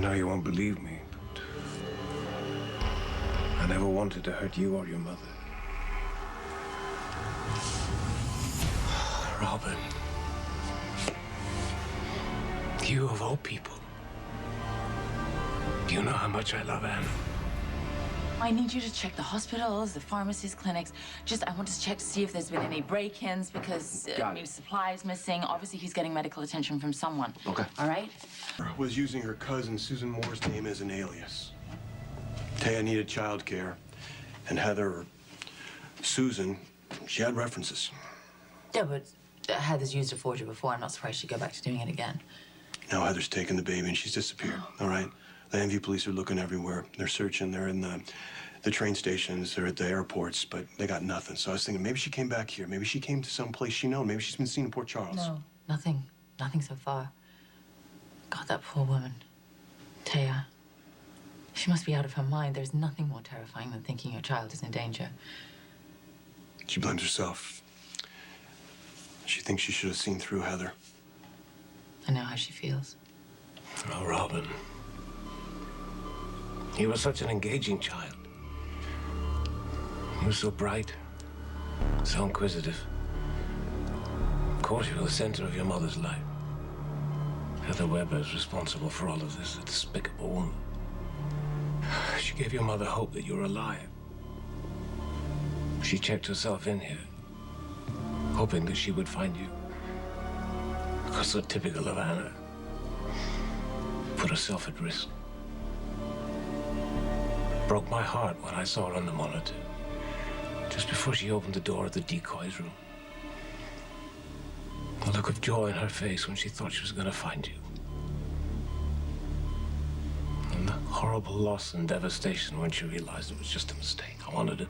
know you won't believe me, but I never wanted to hurt you or your mother. Robin. You of all people. Do you know how much I love Anne? I need you to check the hospitals, the pharmacies, clinics. I want to check to see if there's been any break-ins because supplies missing. Obviously, he's getting medical attention from someone. Okay. All right? Was using her cousin Susan Moore's name as an alias. Taya needed childcare, and Heather, or Susan, she had references. Yeah, but Heather's used a forger before. I'm not surprised she'd go back to doing it again. Now Heather's taken the baby and she's disappeared, all right? Landview police are looking everywhere. They're searching. They're in the train stations. They're at the airports, but they got nothing. So I was thinking maybe she came back here. Maybe she came to some place she knows. Maybe she's been seen in Port Charles. No, nothing. Nothing so far. God, that poor woman. Taya. She must be out of her mind. There's nothing more terrifying than thinking your child is in danger. She blames herself. She thinks she should have seen through Heather. I know how she feels. Oh, Robin. You were such an engaging child. You were so bright, so inquisitive. Of course, you were the center of your mother's life. Heather Weber is responsible for all of this, a despicable woman. She gave your mother hope that you were alive. She checked herself in here, hoping that she would find you. Because so typical of Anna. Put herself at risk. Broke my heart when I saw her on the monitor, just before she opened the door of the decoy's room. The look of joy in her face when she thought she was going to find you. And the horrible loss and devastation when she realized it was just a mistake. I wanted to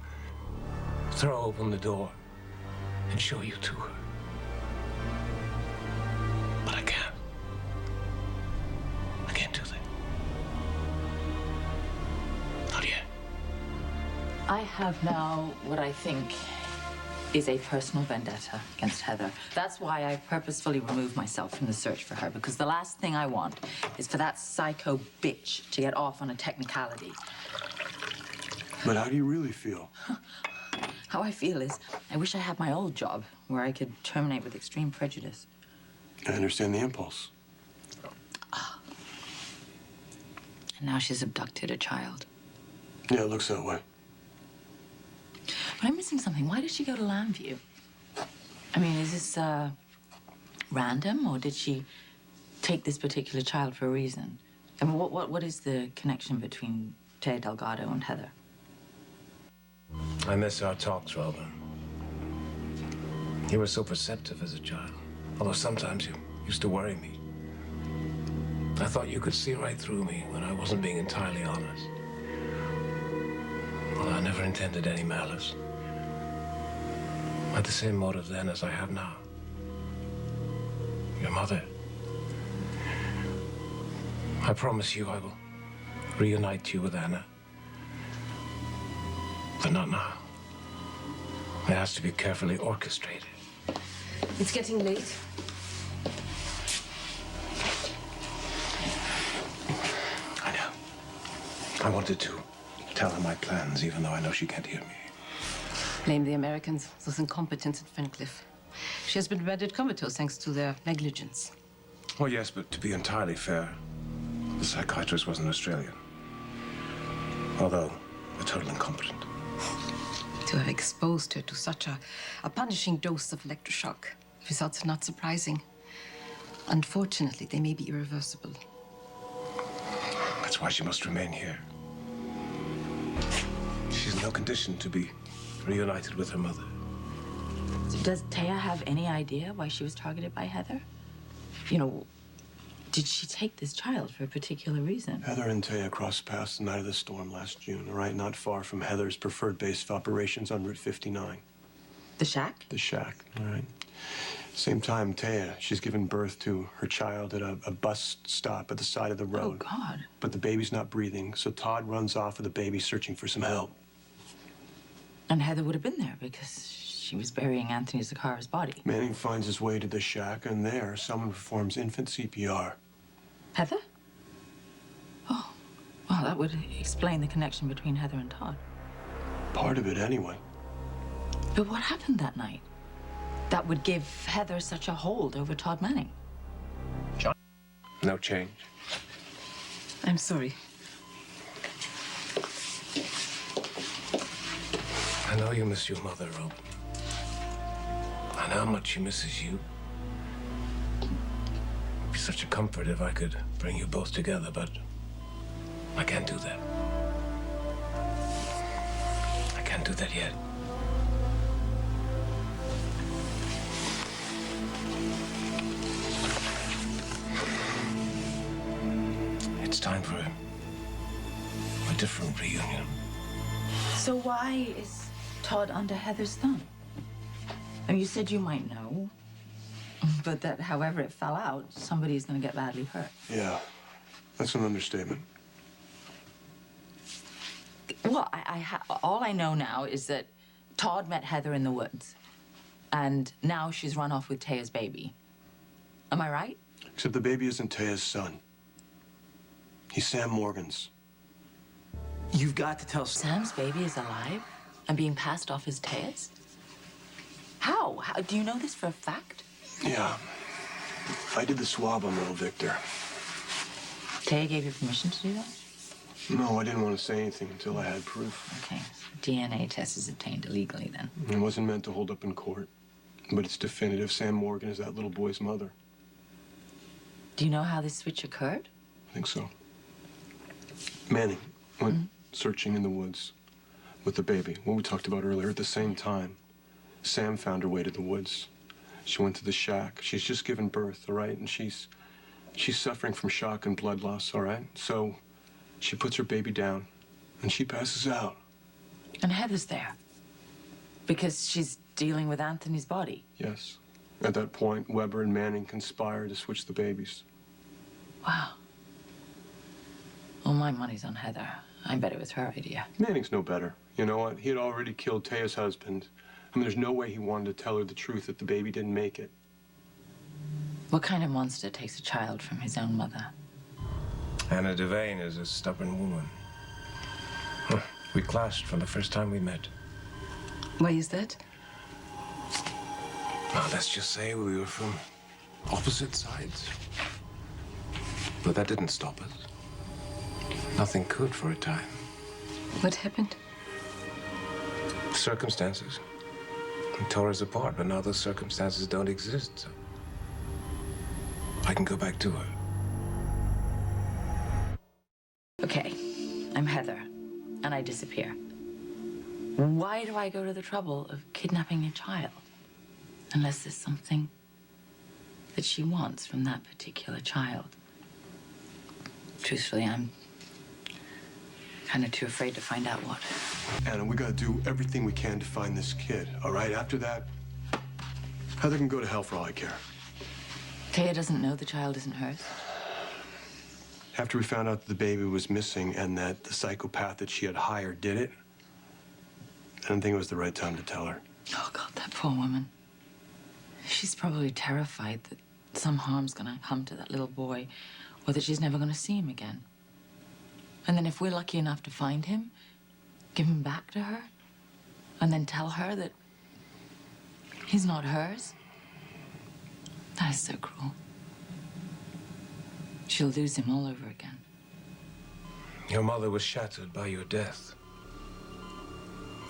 throw open the door and show you to her. But I can't. I can't do that. Not yet. I have now what I think is a personal vendetta against Heather. That's why I purposefully removed myself from the search for her, because the last thing I want is for that psycho bitch to get off on a technicality. But how do you really feel? How I feel is I wish I had my old job where I could terminate with extreme prejudice. I understand the impulse. And now she's abducted a child. Yeah, it looks that way. But I'm missing something. Why did she go to Landview? I mean, is this random, or did she take this particular child for a reason? I mean, what is the connection between Taya Delgado and Heather? I miss our talks, Robin. You were so perceptive as a child, although sometimes you used to worry me. I thought you could see right through me when I wasn't being entirely honest. Well, I never intended any malice. I had the same motive then as I have now. Your mother. I promise you I will reunite you with Anna. But not now. It has to be carefully orchestrated. It's getting late. I know. I wanted to tell her my plans, even though I know she can't hear me. Blame the Americans, those incompetents at Fencliffe. She has been rendered comatose thanks to their negligence. Well, yes, but to be entirely fair, the psychiatrist wasn't Australian. Although a total incompetent. To have exposed her to such a punishing dose of electroshock, results are not surprising. Unfortunately, they may be irreversible. That's why she must remain here. She's in no condition to be reunited with her mother. So does Taya have any idea why she was targeted by Heather? You know, did she take this child for a particular reason? Heather and Taya crossed paths the night of the storm last June, all right? Not far from Heather's preferred base of operations on Route 59. The shack? The shack, all right. Same time, Taya, she's given birth to her child at a bus stop at the side of the road. Oh, God. But the baby's not breathing, so Todd runs off with the baby searching for some help. And Heather would have been there because she was burying Anthony Zakara's body. Manning finds his way to the shack, and there, someone performs infant CPR. Heather? Well, that would explain the connection between Heather and Todd. Part of it, anyway. But what happened that night that would give Heather such a hold over Todd Manning? No change. I'm sorry. I know you miss your mother, Rob. I know how much she misses you. It'd be such a comfort if I could bring you both together, but I can't do that. I can't do that yet. It's time for a different reunion. So why is Todd under Heather's thumb? I mean, you said you might know, but that however it fell out, somebody's going to get badly hurt. Yeah, that's an understatement. Well, all I know now is that Todd met Heather in the woods, and now she's run off with Taya's baby. Am I right? Except the baby isn't Taya's son. He's Sam Morgan's. You've got to tell Sam's baby is alive and being passed off as Taya's? How? Do you know this for a fact? Yeah. I did the swab on little Victor. Taya gave you permission to do that? No, I didn't want to say anything until I had proof. Okay. DNA test is obtained illegally then. It wasn't meant to hold up in court. But it's definitive. Sam Morgan is that little boy's mother. Do you know how this switch occurred? I think so. Manning went searching in the woods with the baby. What we talked about earlier. At the same time, Sam found her way to the woods. She went to the shack. She's just given birth, all right? And she's suffering from shock and blood loss, all right? So she puts her baby down and she passes out. And Heather's there because she's dealing with Anthony's body. Yes. At that point, Weber and Manning conspire to switch the babies. Wow. Well, my money's on Heather. I bet it was her idea. Manning's no better. You know what? He had already killed Taya's husband. I mean, there's no way he wanted to tell her the truth that the baby didn't make it. What kind of monster takes a child from his own mother? Anna Devane is a stubborn woman. Huh. We clashed from the first time we met. Why is that? Well, let's just say we were from opposite sides. But that didn't stop us. Nothing could for a time. What happened? Circumstances. It tore us apart, but now those circumstances don't exist. So I can go back to her. Okay, I'm Heather, and I disappear. Why do I go to the trouble of kidnapping a child? Unless there's something that she wants from that particular child. Truthfully, I'm kind of too afraid to find out what. Anna, we gotta do everything we can to find this kid, all right? After that, Heather can go to hell for all I care. Taya doesn't know the child isn't hers. After we found out that the baby was missing and that the psychopath that she had hired did it, I didn't think it was the right time to tell her. Oh, God, that poor woman. She's probably terrified that some harm's gonna come to that little boy or that she's never gonna see him again. And then if we're lucky enough to find him, give him back to her, and then tell her that he's not hers, that is so cruel. She'll lose him all over again. Your mother was shattered by your death.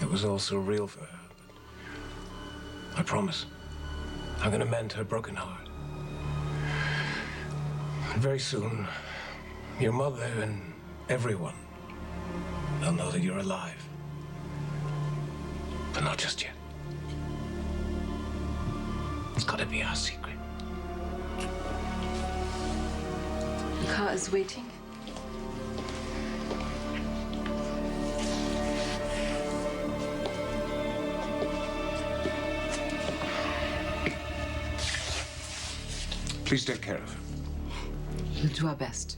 It was all so real for her. But I promise, I'm gonna mend her broken heart. And very soon, your mother and everyone, they'll know that you're alive. But not just yet. It's gotta be our secret. The car is waiting. Please take care of her. We'll do our best.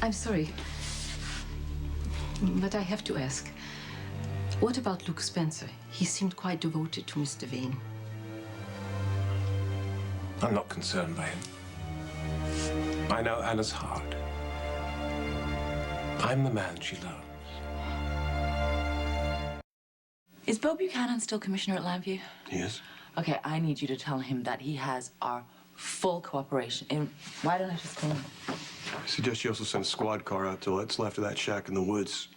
I'm sorry, but I have to ask. What about Luke Spencer? He seemed quite devoted to Mr. Vane. I'm not concerned by him. I know Anna's heart. I'm the man she loves. Is Bo Buchanan still commissioner at Lambview? Yes? Okay, I need you to tell him that he has our full cooperation. And why don't I just call him? I suggest you also send a squad car out to what's left of that shack in the woods.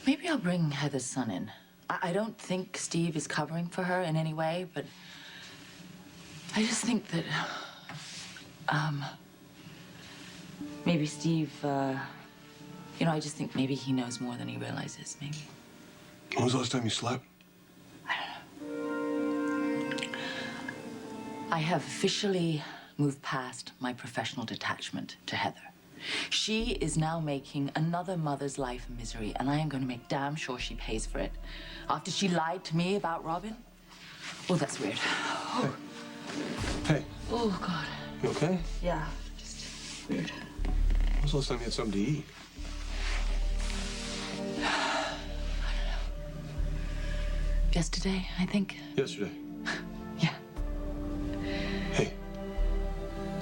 Maybe I'll bring Heather's son in. I don't think Steve is covering for her in any way, but I just think that, maybe Steve, you know, I just think maybe he knows more than he realizes, maybe. When was the last time you slept? I have officially moved past my professional detachment to Heather. She is now making another mother's life a misery, and I am going to make damn sure she pays for it. After she lied to me about Robin. Oh, that's weird. Oh, Hey, oh God. you okay? Yeah, just weird. When was the last time you had something to eat? Yesterday, I think. Yesterday. Yeah. Hey,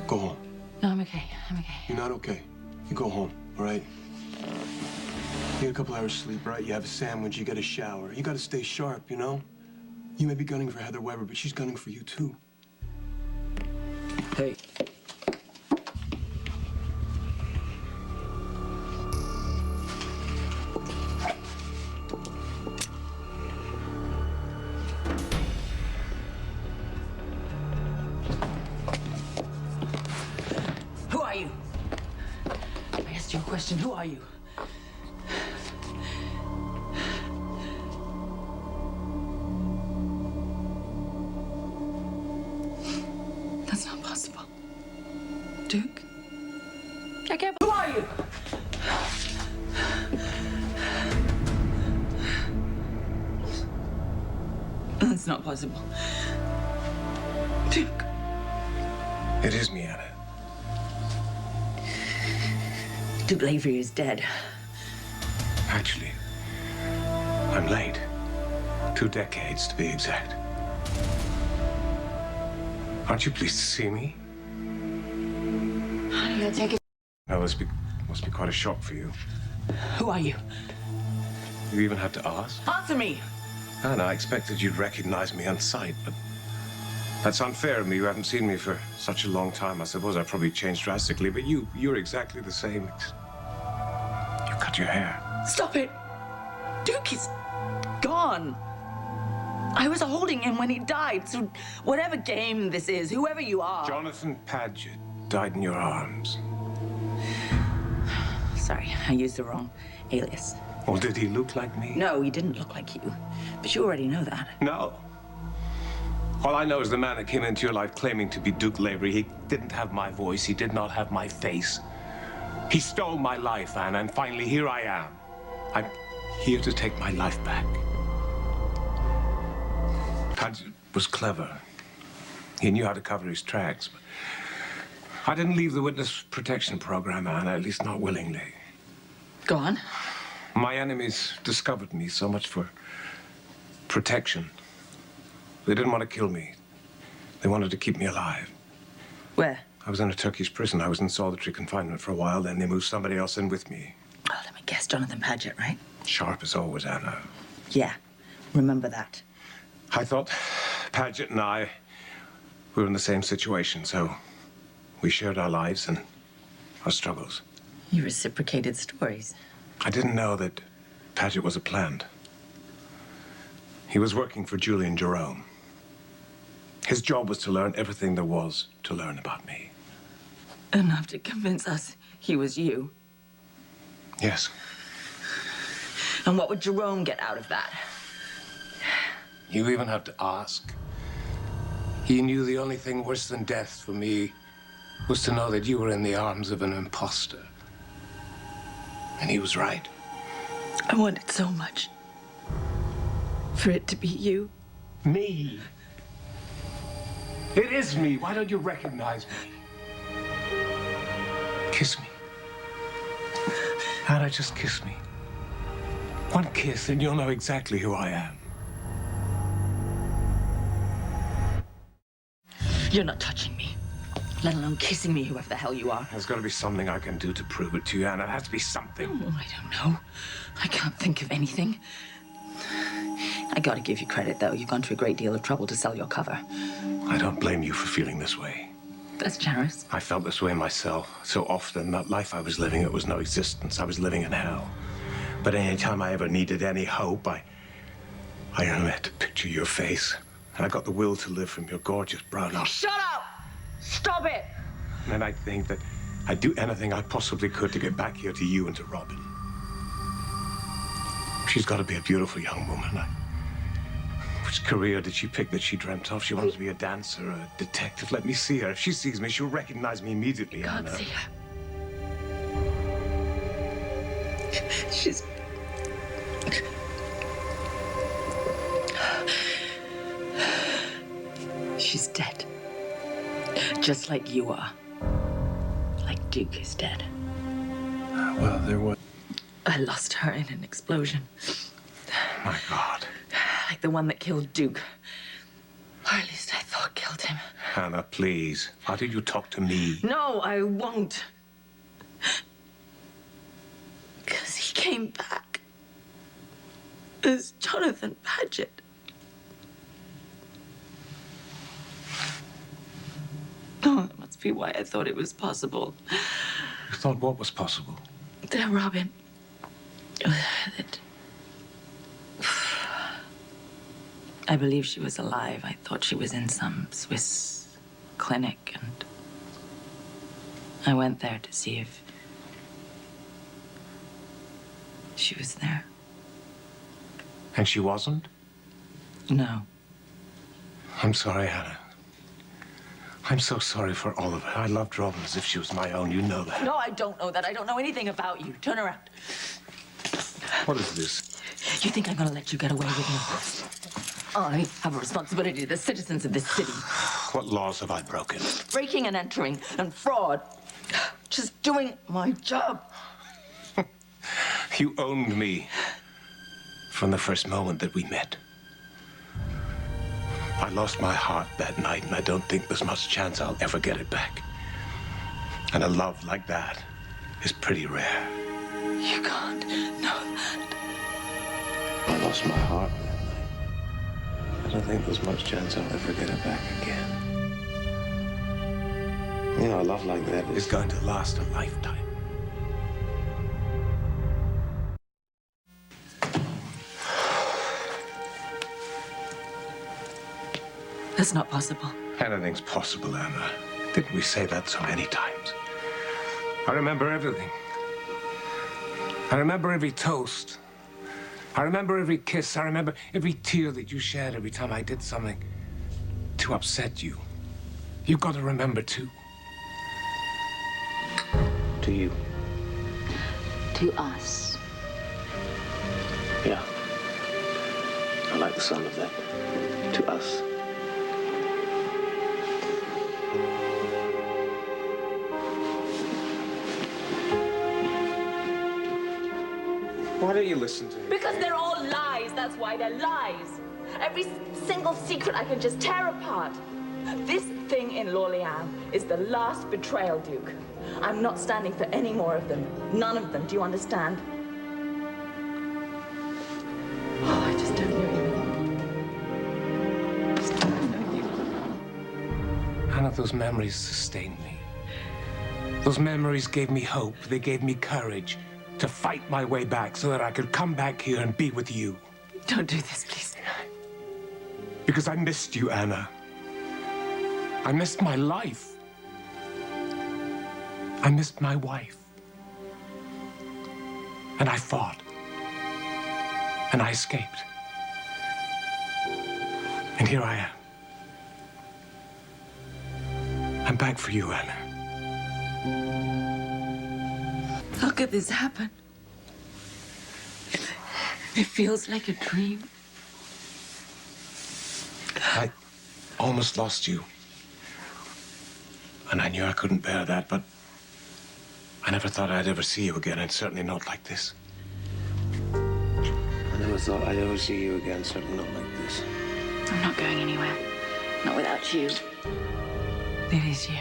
go home. No, I'm okay. I'm okay. You're not okay. You go home, all right? You get a couple hours sleep, right? You have a sandwich, you get a shower. You gotta stay sharp, you know? You may be gunning for Heather Weber, but she's gunning for you, too. Hey. Who are you? I asked you a question. Who are you? That's not possible. Duke? I can't. Who are you? That's not possible. Duke. It is me, Anna. Duke Lavery is dead. Actually, I'm late. 2 decades, to be exact. Aren't you pleased to see me? Honey, I'll take it. No, must be quite a shock for you. Who are you? You even had to ask? Answer me. Anna, I expected you'd recognize me on sight, but that's unfair of me. You haven't seen me for such a long time. I suppose I've probably changed drastically, but you're exactly the same. You cut your hair. Stop it. Duke is gone. I was holding him when he died, so whatever game this is, whoever you are. Jonathan Paget died in your arms. Sorry, I used the wrong alias. Well, did he look like me? No, he didn't look like you. But you already know that. No. All I know is the man that came into your life claiming to be Duke Lavery, he didn't have my voice, he did not have my face. He stole my life, Anna, and finally here I am. I'm here to take my life back. Paget was clever. He knew how to cover his tracks, but I didn't leave the witness protection program, Anna, at least not willingly. Go on. My enemies discovered me, so much for protection. They didn't want to kill me. They wanted to keep me alive. Where? I was in a Turkish prison. I was in solitary confinement for a while, then they moved somebody else in with me. Oh, let me guess, Jonathan Paget, right? Sharp as always, Anna. Yeah, remember that. I thought Paget and I were in the same situation, so we shared our lives and our struggles. You reciprocated stories. I didn't know that Paget was a plant. He was working for Julian Jerome. His job was to learn everything there was to learn about me. Enough to convince us he was you. Yes. And what would Jerome get out of that? You even have to ask. He knew the only thing worse than death for me was to know that you were in the arms of an imposter. And he was right. I wanted so much for it to be you. Me? It is me. Why don't you recognize me? Kiss me. Anna, just kiss me. One kiss and you'll know exactly who I am. You're not touching me. let alone kissing me, whoever the hell you are. There's got to be something I can do to prove it to you, Anna. There has to be something. Oh, I don't know. I can't think of anything. I gotta give you credit, though. You've gone to a great deal of trouble to sell your cover. I don't blame you for feeling this way. That's generous. I felt this way myself. So often, that life I was living, it was no existence. I was living in hell. But any time I ever needed any hope, I only had to picture your face. And I got the will to live from your gorgeous brown eyes. Shut up! Stop it! And then I'd think that I'd do anything I possibly could to get back here to you and to Robin. She's got to be a beautiful young woman. Which career did she pick that she dreamt of? She wanted to be a dancer, a detective. Let me see her. If she sees me, she'll recognize me immediately, Can't Anna. see her. She's... She's dead. Just like you are. Like Duke is dead. Well, there was... I lost her in an explosion. My God. Like the one that killed Duke. Or at least I thought killed him. Hannah, please. How did you talk to me? No, I won't. Because he came back as Jonathan Paget. Oh, that must be why I thought it was possible. You thought what was possible? That Robin... that... I believe she was alive. I thought she was in some Swiss clinic, and I went there to see if she was there. And she wasn't? No. I'm sorry, Hannah. I'm so sorry for all of it. I loved Robin as if she was my own. You know that. No, I don't know that. I don't know anything about you. Turn around. What is this? You think I'm gonna let you get away with me? I have a responsibility to the citizens of this city. What laws have I broken? Breaking and entering and fraud. Just doing my job. You owned me from the first moment that we met. I lost my heart that night, and I don't think there's much chance I'll ever get it back. And a love like that is pretty rare. You can't know that. I lost my heart that night. I don't think there's much chance I'll ever get it back again. You know, a love like that is going to last a lifetime. That's not possible. Anything's possible, Anna. Didn't we say that so many times? I remember everything. I remember every toast. I remember every kiss. I remember every tear that you shed every time I did something to upset you. You've got to remember, too. To you. To us. Yeah. I like the sound of that. To us. Why don't you listen to me? Because they're all lies. That's why they're lies. Every single secret I can just tear apart. This thing in Lorlean is the last betrayal, Duke. I'm not standing for any more of them. None of them. Do you understand? Oh, I just don't know you. I just don't know you. Hannah, those memories sustained me. Those memories gave me hope. They gave me courage to fight my way back so that I could come back here and be with you. Don't do this, please. Because I missed you, Anna. I missed my life. I missed my wife. And I fought. And I escaped. And here I am. I'm back for you, Anna. How could this happen? It feels like a dream. I almost lost you. And I knew I couldn't bear that, but I never thought I'd ever see you again, and certainly not like this. I never thought I'd ever see you again, certainly not like this. I'm not going anywhere. Not without you. It is you.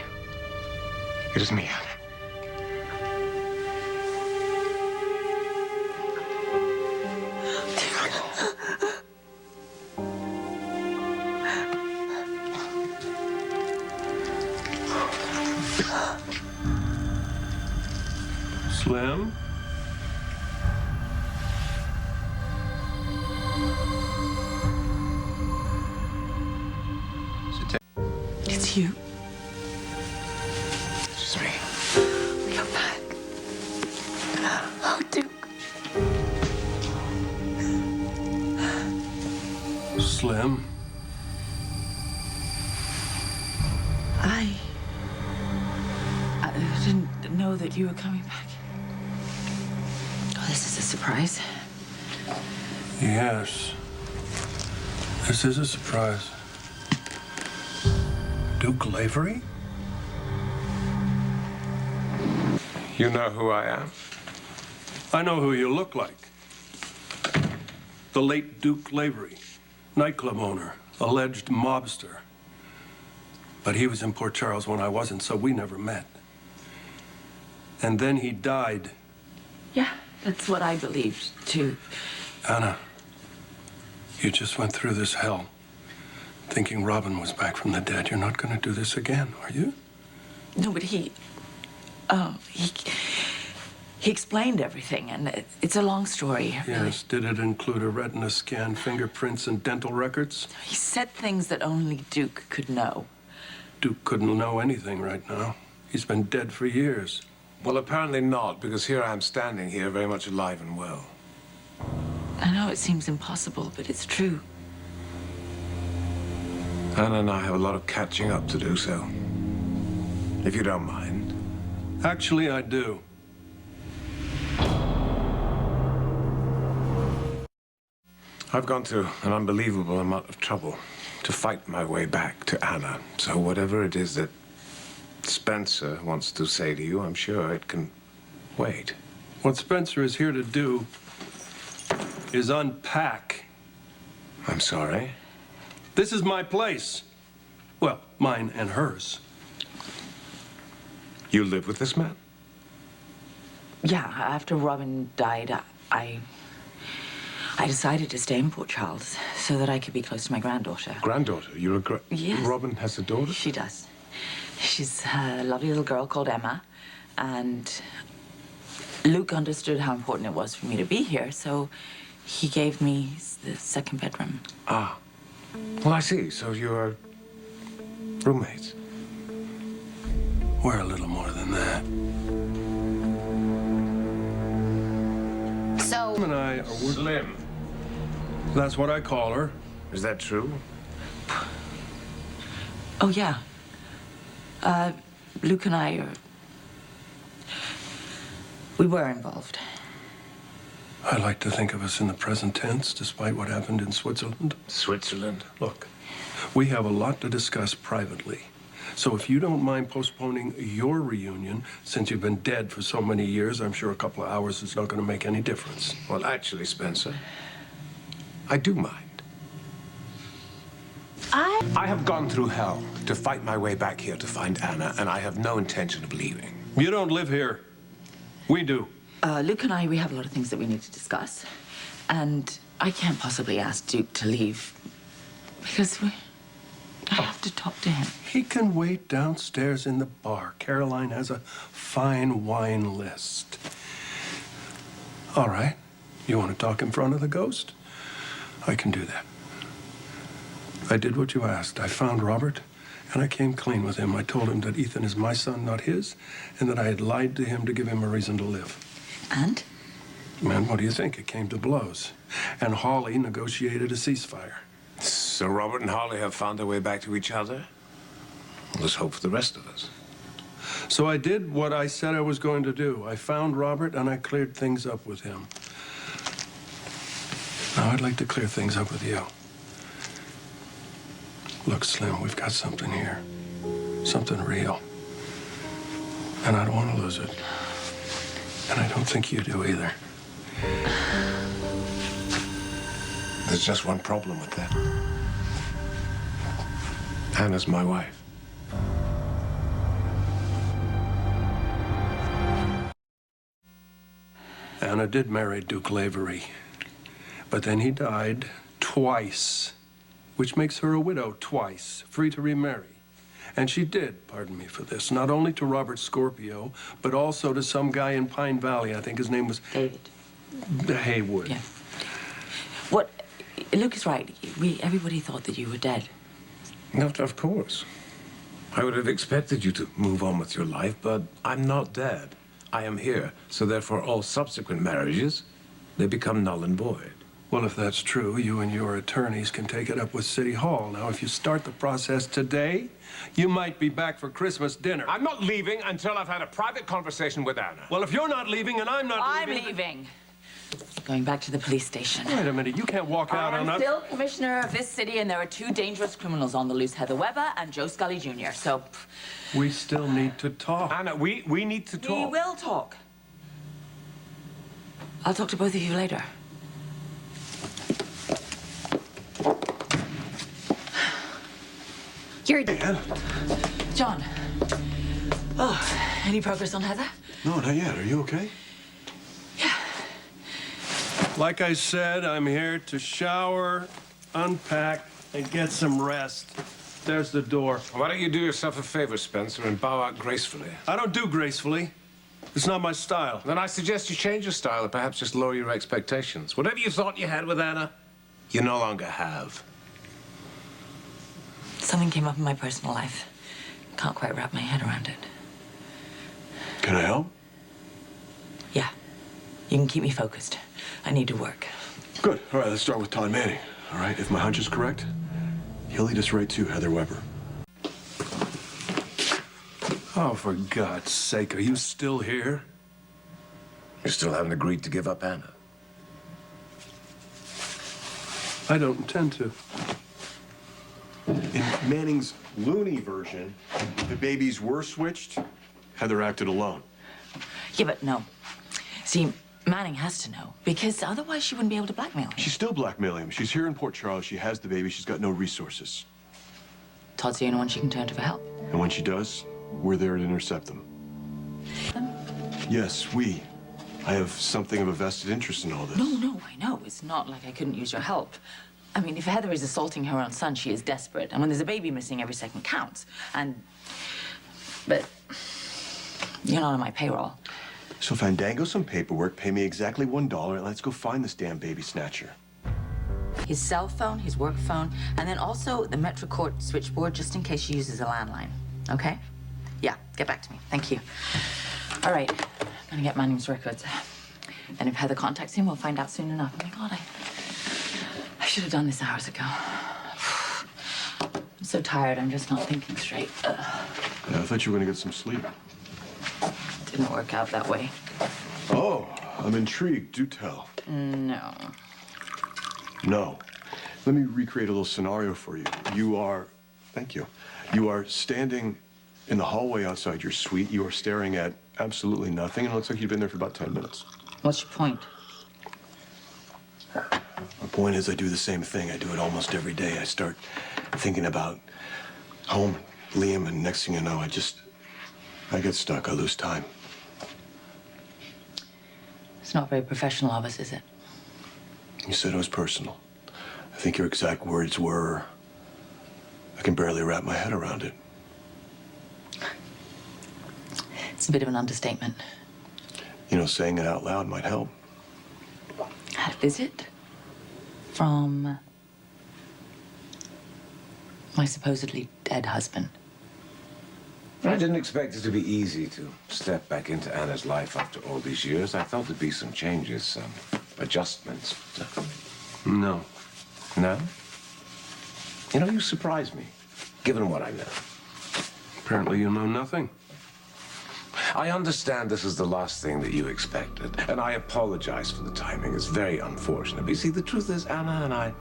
It is me, Anna. Slim? It's you. It's me. You're back. Oh, Duke. Slim? I didn't know that you were coming back. Oh, this is a surprise. Yes. This is a surprise. Duke Lavery? You know who I am? I know who you look like. The late Duke Lavery, nightclub owner, alleged mobster. But he was in Port Charles when I wasn't, so we never met. And then he died. Yeah, that's what I believed, too. Anna, you just went through this hell, thinking Robin was back from the dead. You're not going to do this again, are you? No, but he explained everything, and it's a long story, really. Yes. Did it include a retina scan, fingerprints, and dental records? He said things that only Duke could know. Duke couldn't know anything right now. He's been dead for years. Well, apparently not, because here I am standing here, very much alive and well. I know it seems impossible, but it's true. Anna and I have a lot of catching up to do, so if you don't mind. Actually, I do. I've gone to an unbelievable amount of trouble to fight my way back to Anna. So whatever it is that Spencer wants to say to you, I'm sure it can wait. What Spencer is here to do is unpack. I'm sorry. This is my place. Well, mine and hers. You live with this man? Yeah, after Robin died, I decided to stay in Port Charles so that I could be close to my granddaughter. Granddaughter? You're a Yes. Robin has a daughter? She does. She's a lovely little girl called Emma, and Luke understood how important it was for me to be here, so he gave me the second bedroom. Ah. Well, I see. So you're roommates. We're a little more than that. So, Slim and I are working. Slim. That's what I call her. Is that true? Oh, yeah. Luke and I we were involved. I like to think of us in the present tense, despite what happened in Switzerland. Switzerland? Look, we have a lot to discuss privately. So if you don't mind postponing your reunion, since you've been dead for so many years, I'm sure a couple of hours is not going to make any difference. Well, actually, Spencer, I do mind. I have gone through hell to fight my way back here to find Anna, and I have no intention of leaving. You don't live here. We do. Luke and I, we have a lot of things that we need to discuss. And I can't possibly ask Duke to leave because I have to talk to him. He can wait downstairs in the bar. Caroline has a fine wine list. All right. You want to talk in front of the ghost? I can do that. I did what you asked. I found Robert, and I came clean with him. I told him that Ethan is my son, not his, and that I had lied to him to give him a reason to live. And? Man, what do you think? It came to blows. And Hawley negotiated a ceasefire. So Robert and Holly have found their way back to each other? Let's hope for the rest of us. So I did what I said I was going to do. I found Robert, and I cleared things up with him. Now, I'd like to clear things up with you. Look, Slim, we've got something here. Something real. And I don't want to lose it. And I don't think you do either. There's just one problem with that. Anna's my wife. Anna did marry Duke Lavery. But then he died twice, which makes her a widow twice, free to remarry. And she did, pardon me for this, not only to Robert Scorpio, but also to some guy in Pine Valley. I think his name was David. Haywood. Yeah. What? Luke is right. Everybody thought that you were dead. Not of course. I would have expected you to move on with your life, but I'm not dead. I am here, so therefore all subsequent marriages, they become null and void. Well, if that's true, you and your attorneys can take it up with City Hall. Now, if you start the process today, you might be back for Christmas dinner. I'm not leaving until I've had a private conversation with Anna. Well, if you're not leaving and I'm not I'm leaving... leaving. Going back to the police station. Wait a minute, you can't walk out on I'm us. still commissioner of this city, and there are two dangerous criminals on the loose, Heather Weber and Joe Scully Jr., so... We still need to talk. Anna, we need to talk. We will talk. I'll talk to both of you later. You're... John. Oh, any progress on Heather? No, not yet. Are you okay? Like I said, I'm here to shower, unpack, and get some rest. There's the door. Why don't you do yourself a favor, Spencer, and bow out gracefully? I don't do gracefully. It's not my style. Then I suggest you change your style and perhaps just lower your expectations. Whatever you thought you had with Anna, you no longer have. Something came up in my personal life. Can't quite wrap my head around it. Can I help? Yeah. You can keep me focused. I need to work. Good. All right, let's start with Todd Manning. All right, if my hunch is correct, he'll lead us right to Heather Weber. Oh, for God's sake, are you still here? You still haven't agreed to give up Anna. I don't intend to. In Manning's loony version, the babies were switched. Heather acted alone. Yeah, but no. See, Manning has to know, because otherwise she wouldn't be able to blackmail him. She's still blackmailing him. She's here in Port Charles. She has the baby. She's got no resources. Todd's the only one she can turn to for help. And when she does, we're there to intercept them. Yes, we. I have something of a vested interest in all this. No, I know. It's not like I couldn't use your help. I mean, if Heather is assaulting her own son, she is desperate. And when there's a baby missing, every second counts. But you're not on my payroll. So Fandango some paperwork, pay me exactly $1, and let's go find this damn baby snatcher. His cell phone, his work phone, and then also the Metro Court switchboard, just in case she uses a landline. Okay? Yeah, get back to me. Thank you. All right, I'm gonna get Manning's records. And if Heather contacts him, we'll find out soon enough. Oh my God, I should have done this hours ago. I'm so tired, I'm just not thinking straight. Yeah, I thought you were gonna get some sleep. Didn't work out that way. Oh, I'm intrigued. Do tell. No. No. Let me recreate a little scenario for you. Thank you. You are standing in the hallway outside your suite. You are staring at absolutely nothing, and it looks like you've been there for about 10 minutes. What's your point? My point is, I do the same thing. I do it almost every day. I start thinking about home, Liam, and next thing you know, I get stuck. I lose time. It's not very professional of us, is it? You said it was personal. I think your exact words were, I can barely wrap my head around it. It's a bit of an understatement. You know, saying it out loud might help. Had a visit from my supposedly dead husband. I didn't expect it to be easy to step back into Anna's life after all these years. I thought there'd be some changes, some adjustments. No. No? You know, you surprise me, given what I know. Apparently you know nothing. I understand this is the last thing that you expected, and I apologize for the timing. It's very unfortunate. But you see, the truth is, Anna and I,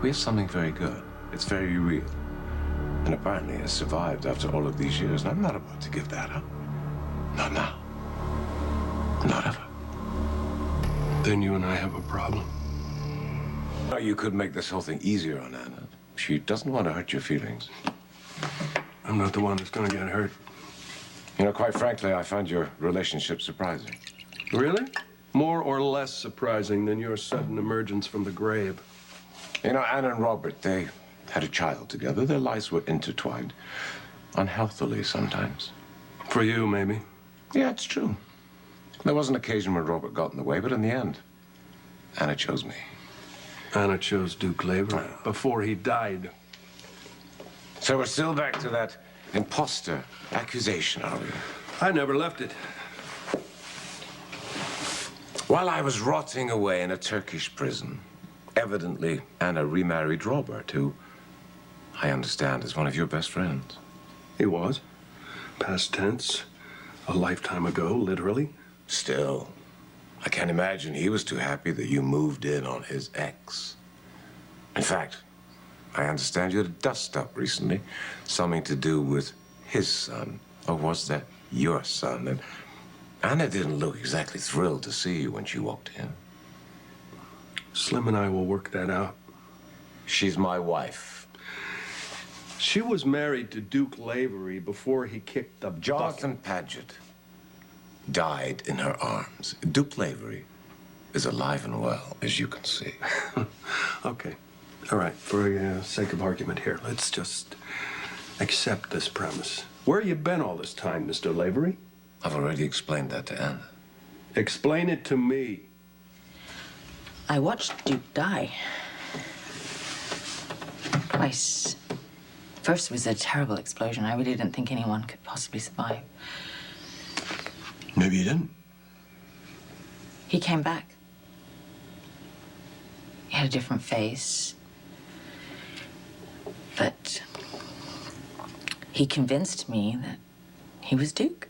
we have something very good. It's very real. And apparently has survived after all of these years, and I'm not about to give that up. Not now. Not ever. Then you and I have a problem. Or you could make this whole thing easier on Anna. She doesn't want to hurt your feelings. I'm not the one that's gonna get hurt. You know, quite frankly, I find your relationship surprising. Really? More or less surprising than your sudden emergence from the grave. You know, Anna and Robert, they had a child together. Their lives were intertwined, unhealthily sometimes. For you, maybe. Yeah, it's true. There was an occasion when Robert got in the way, but in the end, Anna chose me. Anna chose Duke Lavery before he died. So we're still back to that imposter accusation, are we? I never left it. While I was rotting away in a Turkish prison, evidently Anna remarried Robert, who I understand is one of your best friends. He was. Past tense. A lifetime ago, literally. Still, I can't imagine he was too happy that you moved in on his ex. In fact, I understand you had a dust-up recently, something to do with his son. Or was that your son? And Anna didn't look exactly thrilled to see you when she walked in. Slim and I will work that out. She's my wife. She was married to Duke Lavery before he kicked the bucket. Jonathan Paget died in her arms. Duke Lavery is alive and well, as you can see. Okay. All right. For the sake of argument here, let's just accept this premise. Where you been all this time, Mr. Lavery? I've already explained that to Anna. Explain it to me. I watched Duke die. Twice. First was a terrible explosion. I really didn't think anyone could possibly survive. Maybe you didn't. He came back. He had a different face. But he convinced me that he was Duke.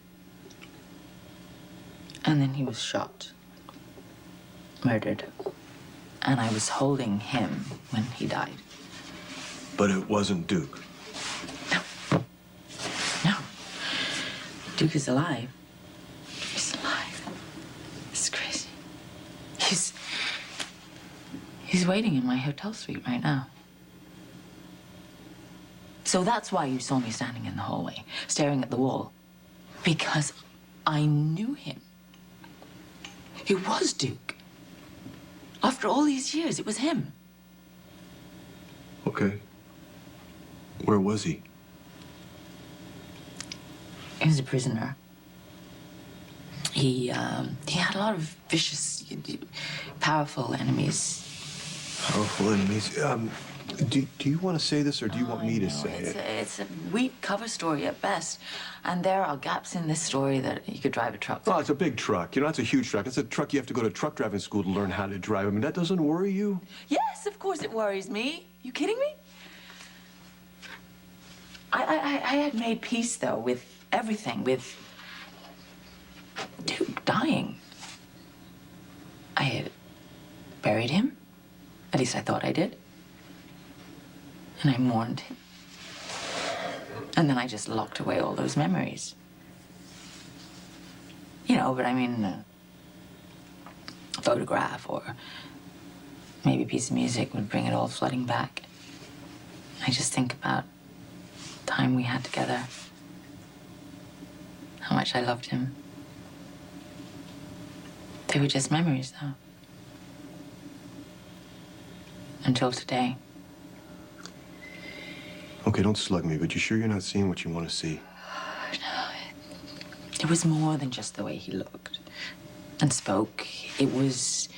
And then he was shot. Murdered. And I was holding him when he died. But it wasn't Duke. No. Duke is alive. He's alive. It's crazy. He's waiting in my hotel suite right now. So that's why you saw me standing in the hallway, staring at the wall. Because I knew him. It was Duke. After all these years, it was him. Okay. Where was he? He was a prisoner. He had a lot of vicious, powerful enemies. Powerful enemies. Do you want to say this, or do you want me to say it? It's a weak cover story at best. And there are gaps in this story that you could drive a truck. Oh, it's a big truck. You know, it's a huge truck. It's a truck you have to go to truck driving school to learn how to drive. I mean, that doesn't worry you? Yes, of course it worries me. You kidding me? I had made peace, though, with everything, with Duke dying. I had buried him. At least I thought I did. And I mourned him. And then I just locked away all those memories. You know, but I mean, a photograph or maybe a piece of music would bring it all flooding back. I just think about the time we had together, how much I loved him. They were just memories, though. Until today. Okay, don't slug me, but you sure you're not seeing what you want to see? No, it was more than just the way he looked and spoke. It was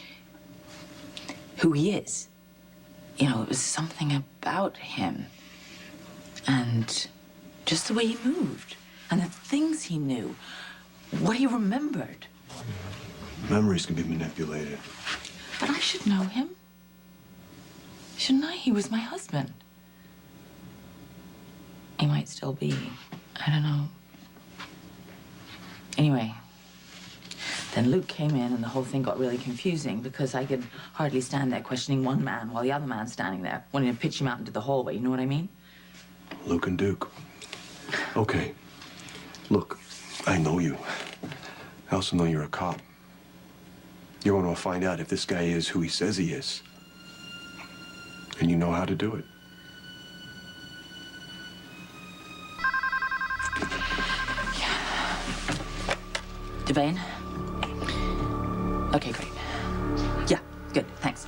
who he is. You know, it was something about him. And just the way he moved. And the things he knew. What he remembered. Memories can be manipulated. But I should know him. Shouldn't I? He was my husband. He might still be. I don't know. Anyway, then Luke came in and the whole thing got really confusing because I could hardly stand there questioning one man while the other man's standing there, wanting to pitch him out into the hallway. You know what I mean? Luke and Duke. Okay. Look, I know you. I also know you're a cop. You're going to find out if this guy is who he says he is. And you know how to do it. Devane? Okay, great. Yeah, good, thanks.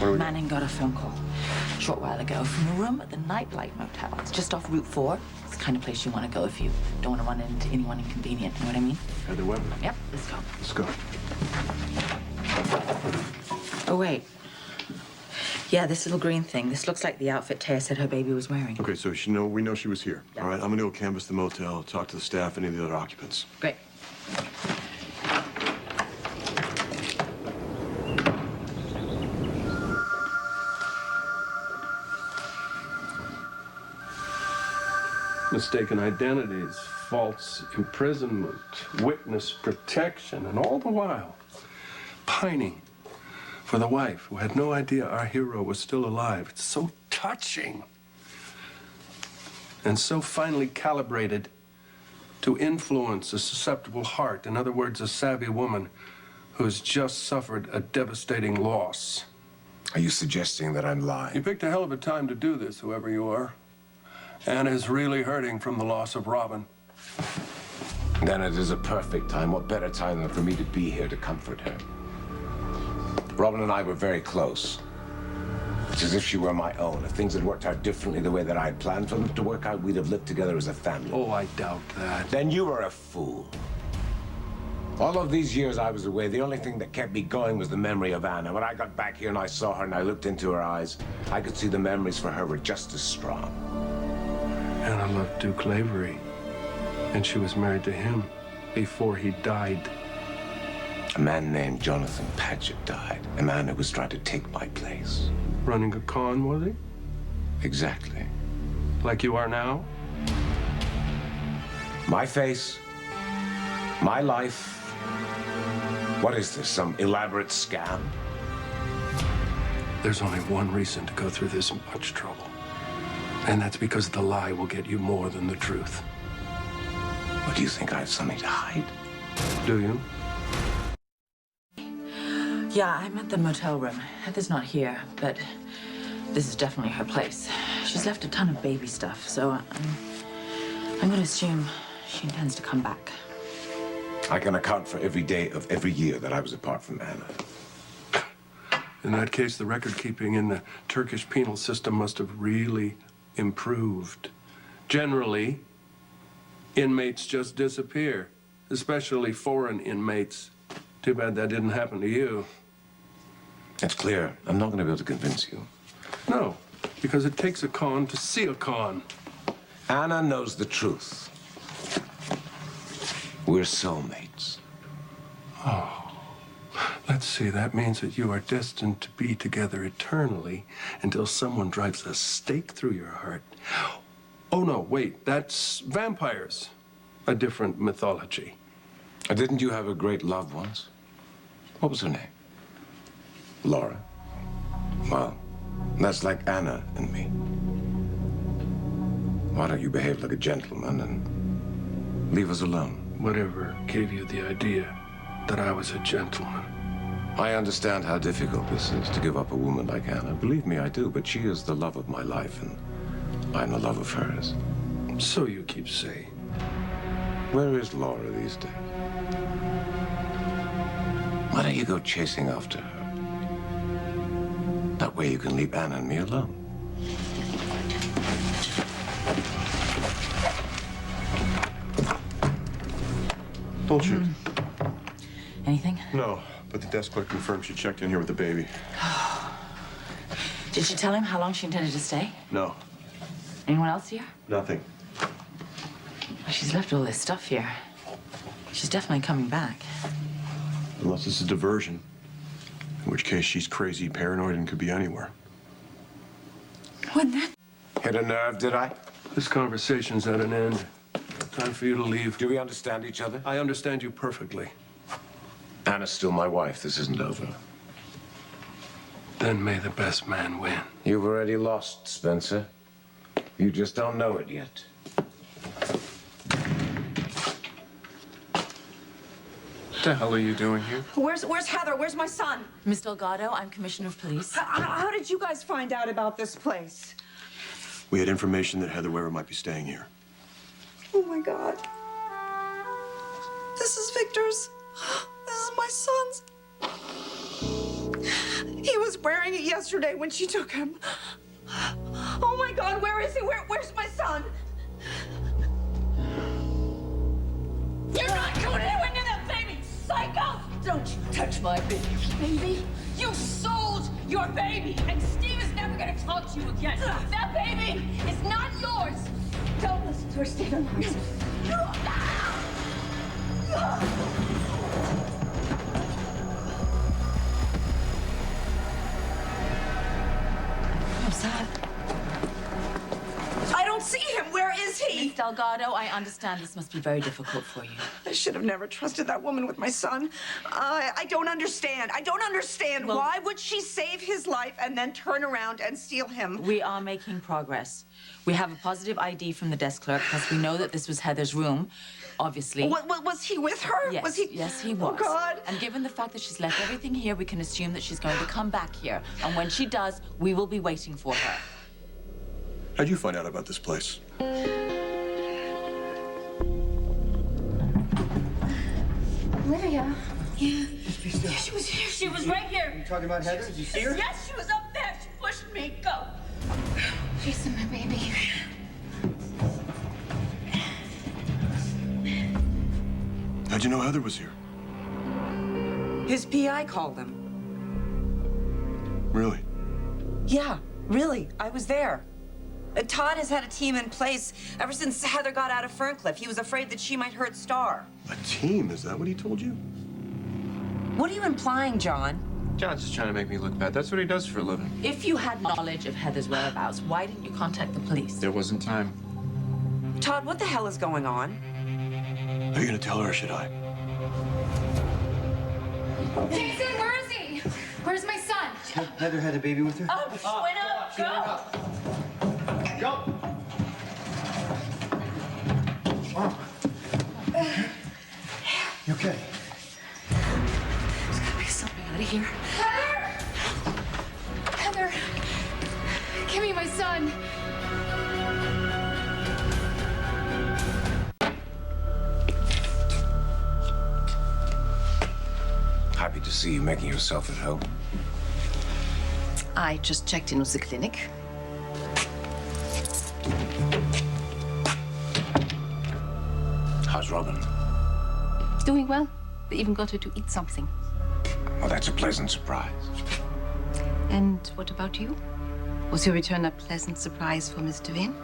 Okay. Manning got a phone call a short while ago from a room at the Nightlight Motel. It's just off Route 4. It's the kind of place you want to go if you don't want to run into anyone inconvenient. Know what I mean? Heather Weber. Yep, let's go. Let's go. Oh, wait. Yeah, this little green thing. This looks like the outfit Taya said her baby was wearing. Okay, so we know she was here. Yeah. All right, I'm gonna go canvass the motel, talk to the staff, any of the other occupants. Great. Mistaken identities, false imprisonment, witness protection, and all the while pining for the wife who had no idea our hero was still alive. It's so touching and so finely calibrated to influence a susceptible heart. In other words, a savvy woman who has just suffered a devastating loss. Are you suggesting that I'm lying? You picked a hell of a time to do this, whoever you are. Anna's really hurting from the loss of Robin. Then it is a perfect time. What better time than for me to be here to comfort her? Robin and I were very close. It's as if she were my own. If things had worked out differently the way that I had planned for them to work out, we'd have lived together as a family. Oh, I doubt that. Then you were a fool. All of these years I was away, the only thing that kept me going was the memory of Anna. When I got back here and I saw her and I looked into her eyes, I could see the memories for her were just as strong. Anna loved Duke Lavery, and she was married to him before he died. A man named Jonathan Paget died. A man who was trying to take my place. Running a con, was he? Exactly. Like you are now? My face, my life. What is this, some elaborate scam? There's only one reason to go through this much trouble. And that's because the lie will get you more than the truth. What, do you think I have something to hide? Do you? Yeah, I'm at the motel room. Heather's not here, but this is definitely her place. She's left a ton of baby stuff, so I'm going to assume she intends to come back. I can account for every day of every year that I was apart from Anna. In that case, the record keeping in the Turkish penal system must have really improved. Generally, inmates just disappear, especially foreign inmates. Too bad that didn't happen to you. It's clear. I'm not going to be able to convince you. No, because it takes a con to see a con. Anna knows the truth. We're soulmates. Let's see, that means that you are destined to be together eternally until someone drives a stake through your heart. Oh, no, wait, that's vampires. A different mythology. Didn't you have a great love once? What was her name? Laura. Well, that's like Anna and me. Why don't you behave like a gentleman and leave us alone? Whatever gave you the idea that I was a gentleman? I understand how difficult this is to give up a woman like Anna. Believe me, I do, but she is the love of my life, and I'm the love of hers. So you keep saying. Where is Laura these days? Why don't you go chasing after her? That way you can leave Anna and me alone. Don't shoot. Anything? No, but the desk clerk confirmed she checked in here with the baby. Did she tell him how long she intended to stay? No, Anyone else here? nothing. Well, she's left all this stuff here. She's definitely coming back. Unless it's a diversion. In which case she's crazy, paranoid, and could be anywhere. What that? Hit a nerve, did I? This conversation's at an end. Time for you to leave. Do we understand each other? I understand you perfectly. Anna's still my wife. This isn't over. Then may the best man win. You've already lost, Spencer. You just don't know it yet. What the hell are you doing here? Where's Heather? Where's my son? Miss Delgado, I'm Commissioner of Police. How did you guys find out about this place? We had information that Heather Weber might be staying here. Oh my God. This is Victor's. This my son's. He was wearing it yesterday when she took him. Oh my God, where is he? Where's my son? You're not going anywhere near that baby, psycho! Don't you touch my baby. You sold your baby, and Steve is never gonna talk to you again. That baby is not yours. Don't listen to her, Stephen. What's that? I don't see him. Where is he? Miss Delgado, I understand this must be very difficult for you. I should have never trusted that woman with my son. I don't understand. I don't understand. Well- Why would she save his life and then turn around and steal him? We are making progress. We have a positive ID from the desk clerk because we know that this was Heather's room, obviously. Was he with her? Yes, Was he? yes, he was. Oh, God. And given the fact that she's left everything here, we can assume that she's going to come back here. And when she does, we will be waiting for her. How'd you find out about this place? Lydia. Yeah, she was here. She was right here. You talking about Heather? Did you see her? Yes, she was up there. She pushed me. Go. Jason, my baby. How'd you know Heather was here? His PI called him. Really? Yeah, really. I was there. Todd has had a team in place ever since Heather got out of Ferncliff. He was afraid that she might hurt Star. A team? Is that what he told you? What are you implying, John? John's just trying to make me look bad. That's what he does for a living. If you had knowledge of Heather's whereabouts, why didn't you contact the police? There wasn't time. Todd, what the hell is going on? Are you gonna tell her or should I? Jason, where is he? Where's my son? Heather had a baby with her? Oh, she went up. Go. Go! You okay? There's gotta be something out of here. Heather! Heather! Give me my son. Happy to see you making yourself at home. I just checked in with the clinic. How's Robin? Doing well. They even got her to eat something. Well, that's a pleasant surprise. And what about you? Was your return a pleasant surprise for Miss Devine?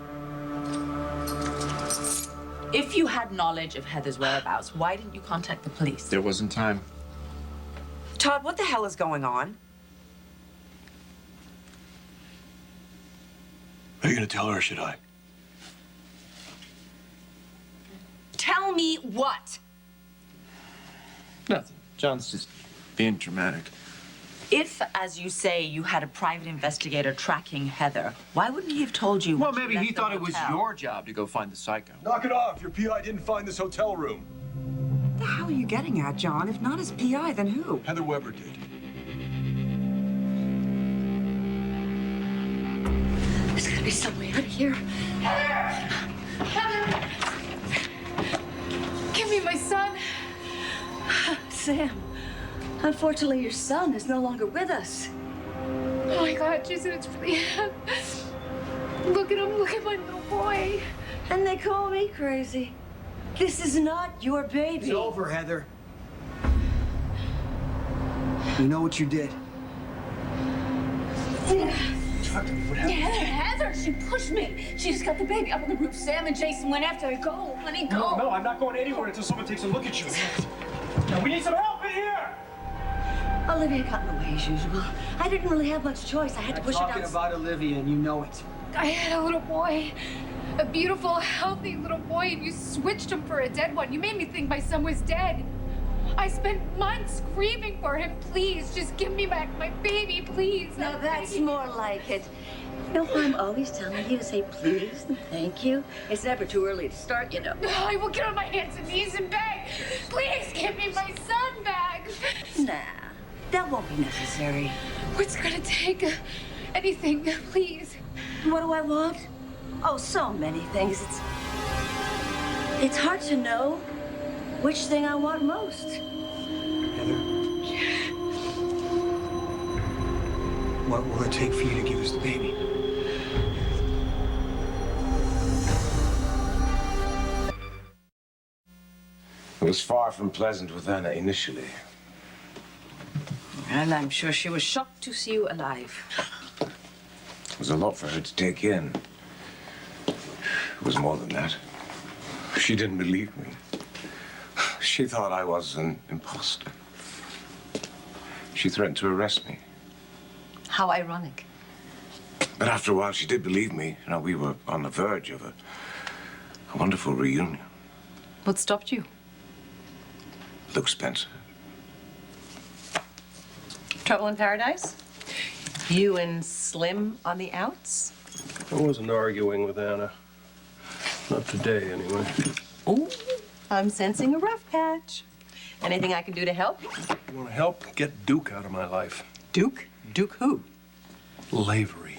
If you had knowledge of Heather's whereabouts, why didn't you contact the police? There wasn't time. Todd, what the hell is going on? Are you gonna tell her or should I? Tell me what? Nothing. John's just being dramatic. If, as you say, you had a private investigator tracking Heather, why wouldn't he have told you? Well, when she maybe left he the thought it was hotel? your job to go find the psycho. Knock it off! Your PI didn't find this hotel room. What the hell are you getting at, John? If not his PI, then who? Heather Weber did. There's gotta be some way out of here. Heather! Heather! Give me my son. Sam, unfortunately, your son is no longer with us. Oh my God, Jason, it's really him. Look at him. Look at my little boy. And they call me crazy. This is not your baby. It's over, Heather. You know what you did. Heather, she pushed me. She just got the baby up on the roof. Sam and Jason went after her. Go, honey, go. No, I'm not going anywhere until someone takes a look at you. Now, we need some help in here! Olivia got in the way as usual. I didn't really have much choice. I had to push her Talking down. about Olivia, and you know it. I had a little boy. A beautiful, healthy little boy, and you switched him for a dead one. You made me think my son was dead. I spent months screaming for him. Please, just give me back my baby, please. Now that's more like it. You know, I'm always telling you to say please and thank you. It's never too early to start, you know. I will get on my hands and knees and beg. Please give me my son back. Nah, that won't be necessary. What's gonna take? Anything, please. What do I want? Oh, so many things. It's hard to know which thing I want most. Heather, What will it take for you to give us the baby? It was far from pleasant with Anna initially. And I'm sure she was shocked to see you alive. It was a lot for her to take in. It was more than that. She didn't believe me. She thought I was an imposter. She threatened to arrest me. How ironic. But after a while, she did believe me. You know, we were on the verge of a wonderful reunion. What stopped you? Luke Spencer. Trouble in paradise? You and Slim on the outs? I wasn't arguing with Anna. Not today, anyway. Ooh, I'm sensing a rough patch. Anything I can do to help? You want to help? Get Duke out of my life. Duke? Duke who? Lavery.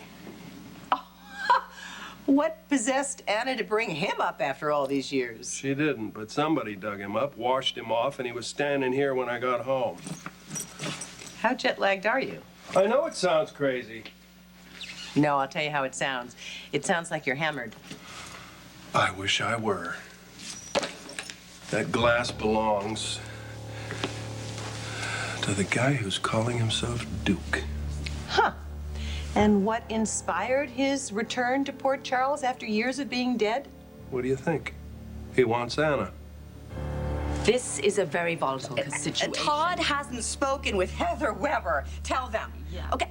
What possessed Anna to bring him up after all these years? She didn't, but somebody dug him up, washed him off, and he was standing here when I got home. How jet-lagged are you? I know it sounds crazy. No, I'll tell you how it sounds. It sounds like you're hammered. I wish I were. That glass belongs to the guy who's calling himself Duke. Huh. And what inspired his return to Port Charles after years of being dead? What do you think? He wants Anna. This is a very volatile situation. Todd hasn't spoken with Heather Weber. Tell them. Yeah. Okay.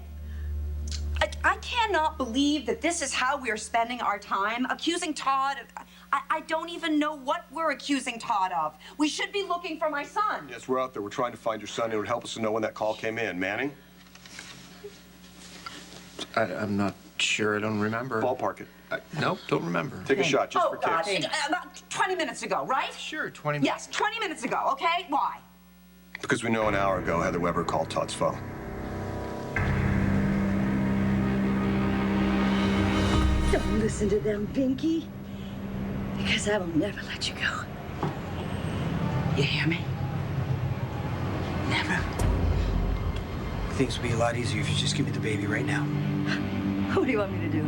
I cannot believe that this is how we're spending our time, accusing Todd of... I don't even know what we're accusing Todd of. We should be looking for my son. Yes, we're out there. We're trying to find your son. It would help us to know when that call came in. Manning? I'm not sure. I don't remember. Ballpark it. No, don't remember. Take a shot just for God. kicks. About 20 minutes ago, right? Sure, 20 minutes. Yes, 20 minutes ago, okay? Why? Because we know an hour ago Heather Weber called Todd's phone. Don't listen to them, Pinky. Because I will never let you go. You hear me? Never. Things would be a lot easier if you just give me the baby right now. What do you want me to do?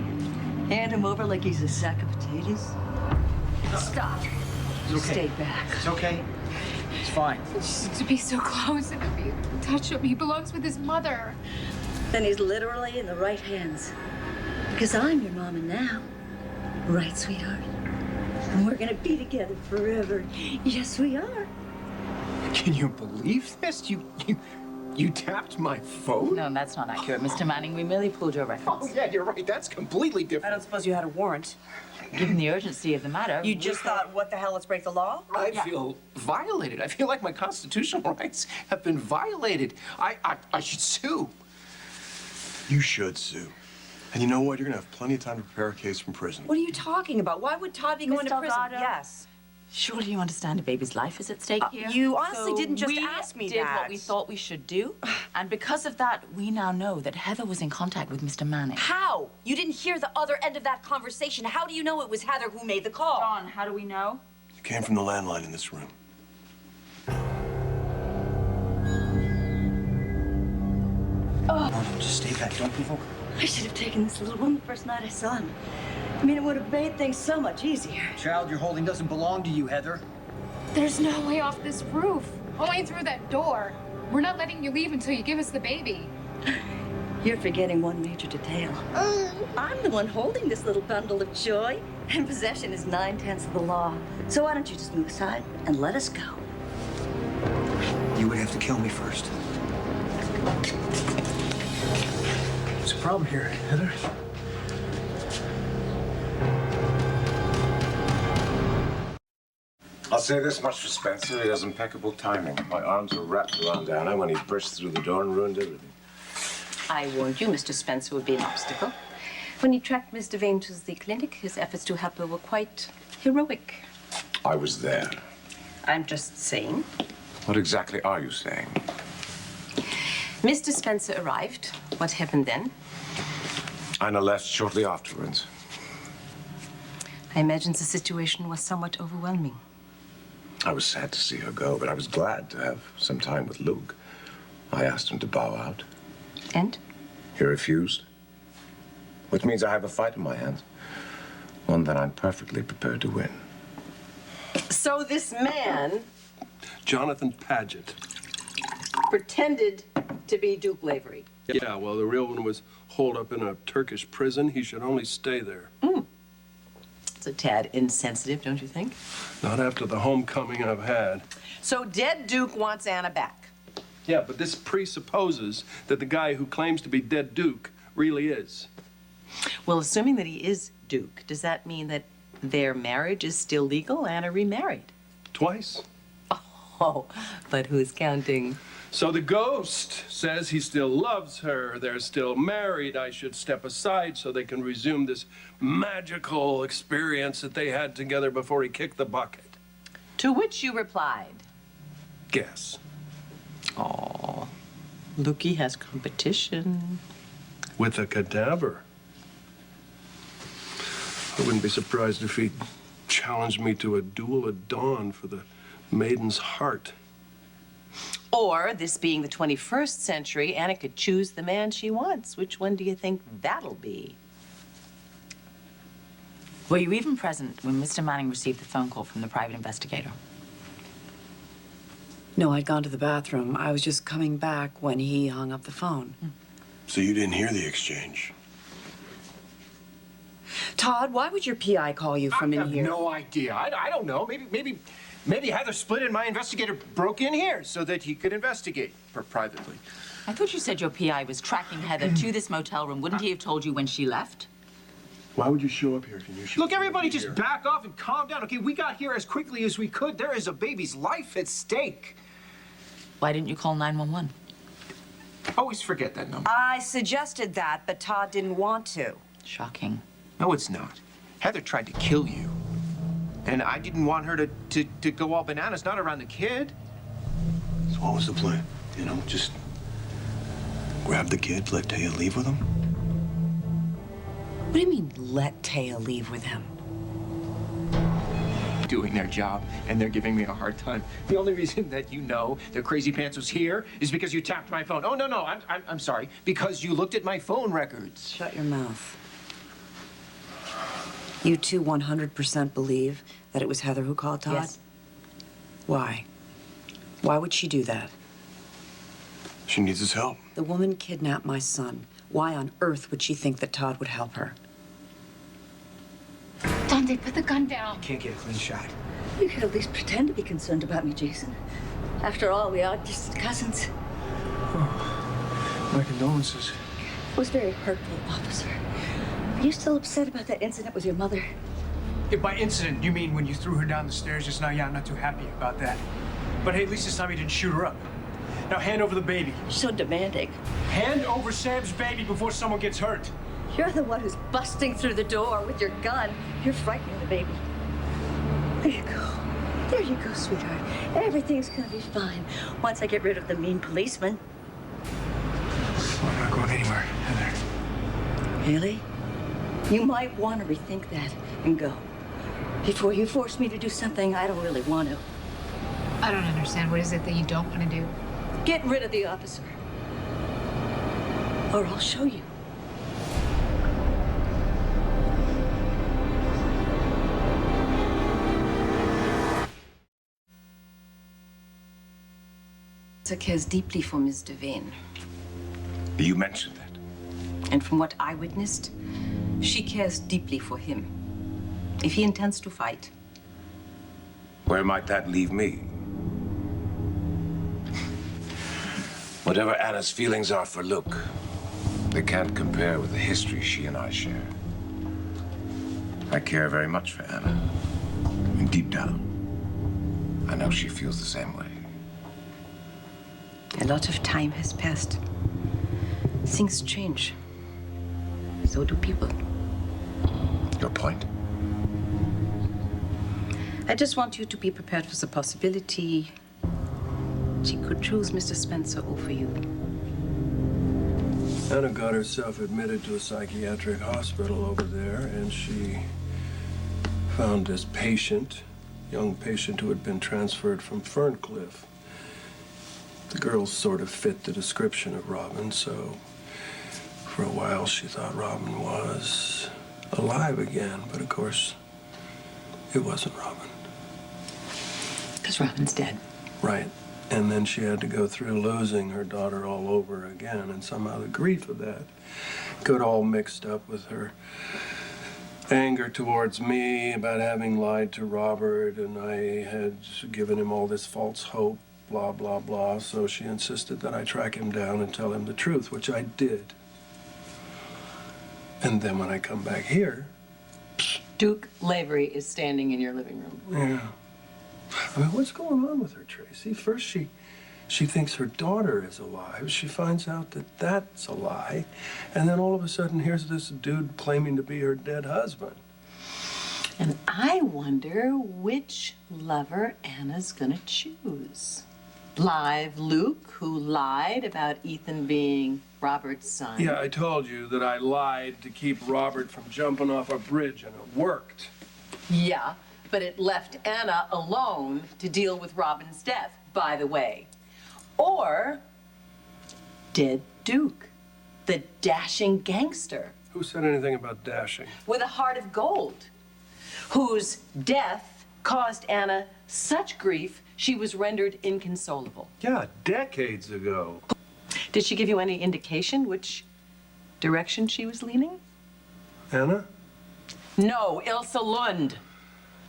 Hand him over like he's a sack of potatoes? Stop. It's okay. Stay back. It's okay. It's fine. Just to be so close and to be touch him. He belongs with his mother. Then he's literally in the right hands. Because I'm your mama now. Right, sweetheart? And we're gonna be together forever. Yes, we are. Can you believe this? You tapped my phone? No, that's not accurate, Mr. Manning. We merely pulled your Oh, records. yeah, you're right. That's completely I different. don't suppose you had a warrant. Given the urgency of the matter, You just thought, what the hell, let's break the law? I feel violated. I feel like my constitutional rights have been violated. I should sue. You should sue. And you know what? You're going to have plenty of time to prepare a case from prison. What are you talking about? Why would Todd be going to prison? Delgado? Yes. surely you understand a baby's life is at stake here. You honestly So didn't just we ask me did that. what we thought we should do, and because of that, we now know that Heather was in contact with Mr. Manning. How? You didn't hear the other end of that conversation. How do you know it was Heather who made the call? John, how do we know? It came from the landline in this room. No, just stay back. Don't move over. I should have taken this little one the first night I saw him. I mean, it would have made things so much easier. Child you're holding doesn't belong to you, Heather. There's no way off this roof. Only through that door. We're not letting you leave until you give us the baby. You're forgetting one major detail. I'm the one holding this little bundle of joy, and possession is 9/10 of the law. So why don't you just move aside and let us go? You would have to kill me first. What's the problem here, Heather? I'll say this much for Spencer. He has impeccable timing. My arms were wrapped around Anna when he burst through the door and ruined everything. I warned you Mr. Spencer would be an obstacle. When he tracked Miss Devane to the clinic, his efforts to help her were quite heroic. I was there. I'm just saying. What exactly are you saying? Mr. Spencer arrived. What happened then? Anna left shortly afterwards. I imagine the situation was somewhat overwhelming. I was sad to see her go, but I was glad to have some time with Luke. I asked him to bow out. And? You refused? Which means I have a fight in my hands. One that I'm perfectly prepared to win. So this man Jonathan Paget. pretended to be Duke Lavery. Yeah, well, the real one was holed up in a Turkish prison. He should only stay there. It's a tad insensitive, don't you think? Not after the homecoming I've had. So dead Duke wants Anna back. Yeah, but this presupposes that the guy who claims to be dead Duke really is. Well, assuming that he is Duke, does that mean that their marriage is still legal? Anna remarried. Twice. Oh, but who's counting? So the ghost says he still loves her. They're still married. I should step aside so they can resume this magical experience that they had together before he kicked the bucket. To which you replied, Guess. "Oh, Lukey has competition." With a cadaver. I wouldn't be surprised if he challenged me to a duel at dawn for the maiden's heart. Or, this being the 21st century, Anna could choose the man she wants. Which one do you think that'll be? Were you even present when Mr. Manning received the phone call from the private investigator? No, I'd gone to the bathroom. I was just coming back when he hung up the phone. So you didn't hear the exchange? Todd, why would your PI call you from in here? I have no idea. I don't know. Maybe Heather split and my investigator broke in here so that he could investigate privately. I thought you said your PI was tracking Heather to this motel room. Wouldn't he have told you when she left? Why would you show up here if you knew she Look, was everybody gonna be just here? back off and calm down, okay? We got here as quickly as we could. There is a baby's life at stake. Why didn't you call 911? Always forget that number. I suggested that, but Todd didn't want to. Shocking. No, it's not. Heather tried to kill you. And I didn't want her to go all bananas, not around the kid. So what was the plan? You know, just grab the kid, let Taya leave with him? What do you mean, let Taya leave with him? Doing their job, and they're giving me a hard time. The only reason that you know that Crazy Pants was here is because you tapped my phone. Oh, no, I'm sorry. Because you looked at my phone records. Shut your mouth. You two 100% believe that it was Heather who called Todd? Yes. Why? Why would she do that? She needs his help. The woman kidnapped my son. Why on earth would she think that Todd would help her? Dante, put the gun down. Can't get a clean shot. You could at least pretend to be concerned about me, Jason. After all, we are distant cousins. My condolences. It was very hurtful, officer. Are you still upset about that incident with your mother? If by incident you mean when you threw her down the stairs just now, yeah, I'm not too happy about that. But hey, at least this time you didn't shoot her up. Now hand over the baby. So demanding. Hand over Sam's baby before someone gets hurt. You're the one who's busting through the door with your gun. You're frightening the baby. There you go. There you go, sweetheart. Everything's gonna be fine once I get rid of the mean policeman. I'm not going anywhere, Heather. Really? You might want to rethink that and go before you force me to do something I don't really want to. I don't understand. What is it that you don't want to do? Get rid of the officer. Or I'll show you. She cares deeply for Miss Devane. You mentioned that. And from what I witnessed, she cares deeply for him. If he intends to fight, Where might that leave me? Whatever Anna's feelings are for Luke, they can't compare with the history she and I share. I care very much for Anna. And deep down, I know she feels the same way. a lot of time has passed. Things change. So do people. Your point? I just want you to be prepared for the possibility she could choose Mr. Spencer over you. Anna got herself admitted to a psychiatric hospital over there, and she found this patient, young patient who had been transferred from Ferncliff. The girls sort of fit the description of Robin, so For a while, she thought Robin was alive again, but of course, it wasn't Robin. Because Robin's dead. Right. And then she had to go through losing her daughter all over again, and somehow the grief of that got all mixed up with her anger towards me about having lied to Robert, and I had given him all this false hope, blah, blah, blah. So she insisted that I track him down and tell him the truth, which I did. And then when I come back here... Duke Lavery is standing in your living room. Yeah. I mean, what's going on with her, Tracy? First, she thinks her daughter is alive. She finds out that that's a lie. And then all of a sudden, here's this dude claiming to be her dead husband. And I wonder which lover Anna's gonna choose. Live Luke, who lied about Ethan being Robert's son. Yeah, I told you that I lied to keep Robert from jumping off a bridge, and it worked. Yeah, but it left Anna alone to deal with Robin's death, by the way. Or did Duke, the dashing gangster Who said anything about dashing? with a heart of gold, whose death caused Anna such grief she was rendered inconsolable. Yeah, decades ago. Did she give you any indication which direction she was leaning? Anna? No, Ilsa Lund.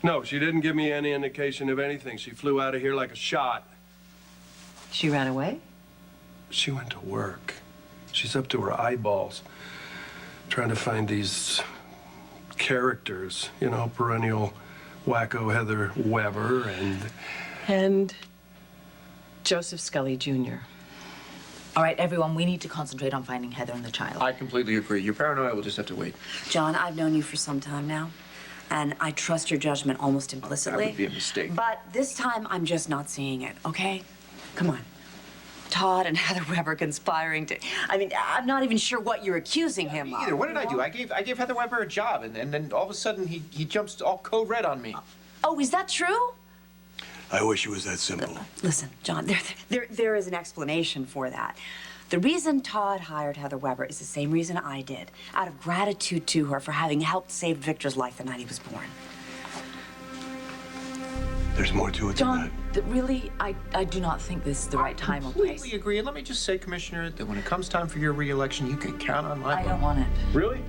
No, she didn't give me any indication of anything. She flew out of here like a shot. She ran away? She went to work. She's up to her eyeballs trying to find these characters, you know, perennial wacko Heather Weber And Joseph Scully Jr. All right, everyone, we need to concentrate on finding Heather and the child. I completely agree. Your paranoia will just have to wait. John, I've known you for some time now, and I trust your judgment almost implicitly. That would be a mistake. But this time, I'm just not seeing it, okay? Come on. Todd and Heather Weber conspiring to... I mean, I'm not even sure what you're accusing him of. Either. What did I do? I gave Heather Weber a job, and then all of a sudden he jumps all code red on me. Oh, is that true? I wish it was that simple. Listen, John, there is an explanation for that. The reason Todd hired Heather Weber is the same reason I did, out of gratitude to her for having helped save Victor's life the night he was born. There's more to it than that. John, really, I do not think this is the right time or I place. completely agree. And let me just say, Commissioner, that when it comes time for your re-election, you can count on my I don't want it. Really?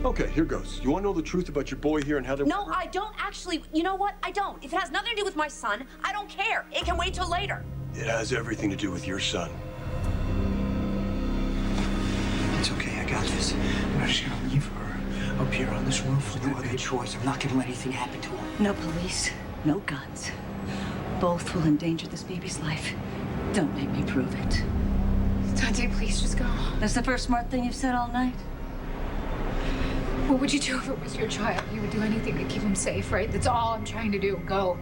Okay, here goes. You want to know the truth about your boy here and Heather? No, I don't actually. You know what? I don't. If it has nothing to do with my son, I don't care. It can wait till later. It has everything to do with your son. It's okay, I got this. I'm just gonna leave her up here on this roof with No other choice. I'm not gonna let anything happen to her. No police, no guns. Both will endanger this baby's life. Don't make me prove it. Dante, please just go. That's the first smart thing you've said all night. What would you do if it was your child? You would do anything to keep him safe, right? That's all I'm trying to do. Go.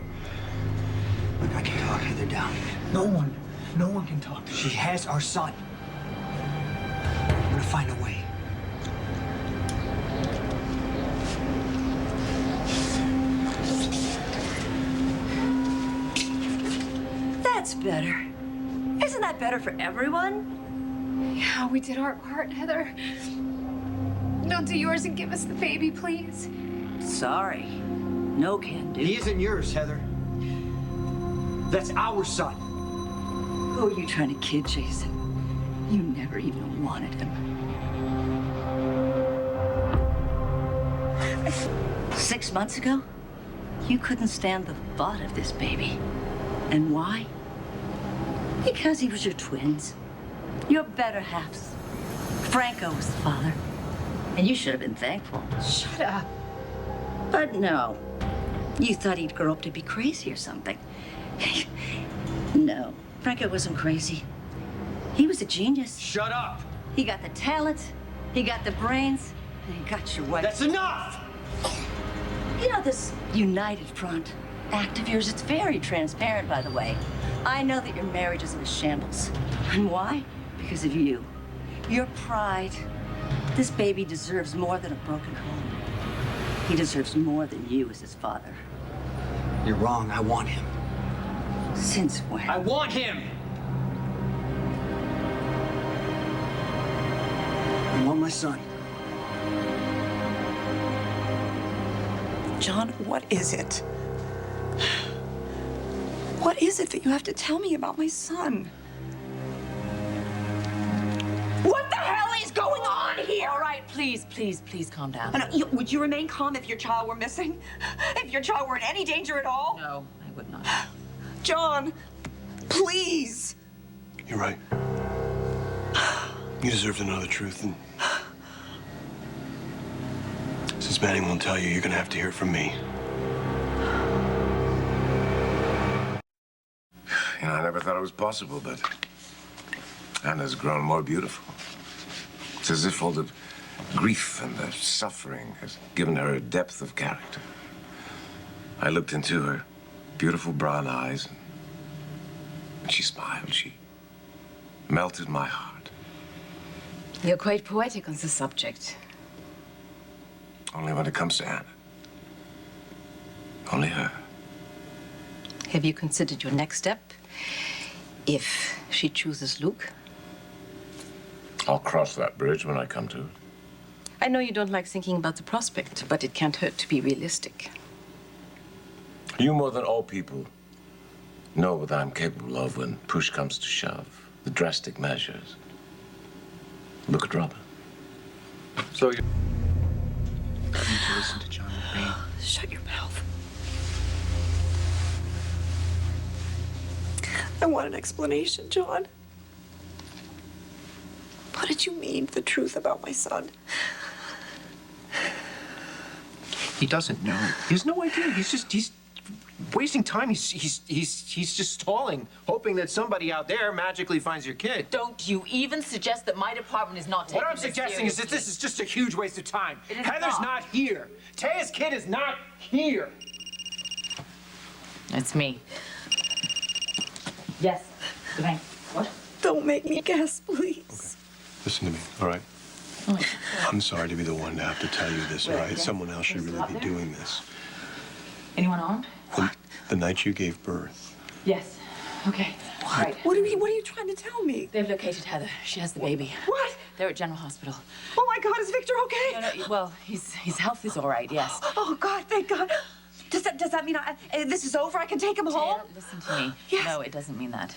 Look, I can talk Heather down. No one can talk. She has our son. I'm gonna find a way. That's better. Isn't that better for everyone? Yeah, we did our part, Heather. Don't do yours and give us the baby, please. Sorry. No can do. He isn't yours, Heather. That's our son. Who are you trying to kid, Jason? You never even wanted him. 6 months ago, you couldn't stand the thought of this baby. And why? Because he was your twins. Your better halves. Franco was the father. And you should have been thankful. Shut up. But no. You thought he'd grow up to be crazy or something. No, Franco wasn't crazy. He was a genius. Shut up! He got the talent, he got the brains, and he got your wife. That's enough! You know, this United Front act of yours, it's very transparent, by the way. I know that your marriage is in a shambles. And why? Because of you. Your pride. This baby deserves more than a broken home. He deserves more than you as his father. You're wrong. I want him. Since when? I want him! I want my son. John, what is it? What is it that you have to tell me about my son? What the hell is going on here? All right, please, please, please calm down. Would you remain calm if your child were missing? If your child were in any danger at all? No, I would not. John, please. You're right. You deserve to know the truth, and since Manning won't tell you, you're gonna have to hear it from me. You know, I never thought it was possible, but Anna's grown more beautiful. It's as if all the grief and the suffering has given her a depth of character. I looked into her beautiful brown eyes, and she smiled. She melted my heart. You're quite poetic on the subject. Only when it comes to Anna. Only her. Have you considered your next step? If she chooses Luke? I'll cross that bridge when I come to it. I know you don't like thinking about the prospect, but it can't hurt to be realistic. You, more than all people, know what I'm capable of when push comes to shove. The drastic measures. Look at Robin. So you... I need to listen to John McBain. Shut your mouth. I want an explanation, John. What did you mean, the truth about my son? He doesn't know. He has no idea. He's wasting time. He's just stalling, hoping that somebody out there magically finds your kid. Don't you even suggest that my department is not taking What I'm this suggesting is that seriously. this is just a huge waste of time. It is Heather's not here. Taya's kid is not here. It's me. Yes. Devane. What? Don't make me guess, please. Listen to me, all right? I'm sorry to be the one to have to tell you this, all right? Someone else should really be doing this. Anyone armed? The night you gave birth. Yes. Okay. Right. What are you trying to tell me? They've located Heather. She has the baby. What? They're at General Hospital. Oh my God, is Victor okay? No, well, his health is all right, yes. Oh God, thank God. Does that mean this is over? I can take him home? Taylor, listen to me. Yes. No, it doesn't mean that.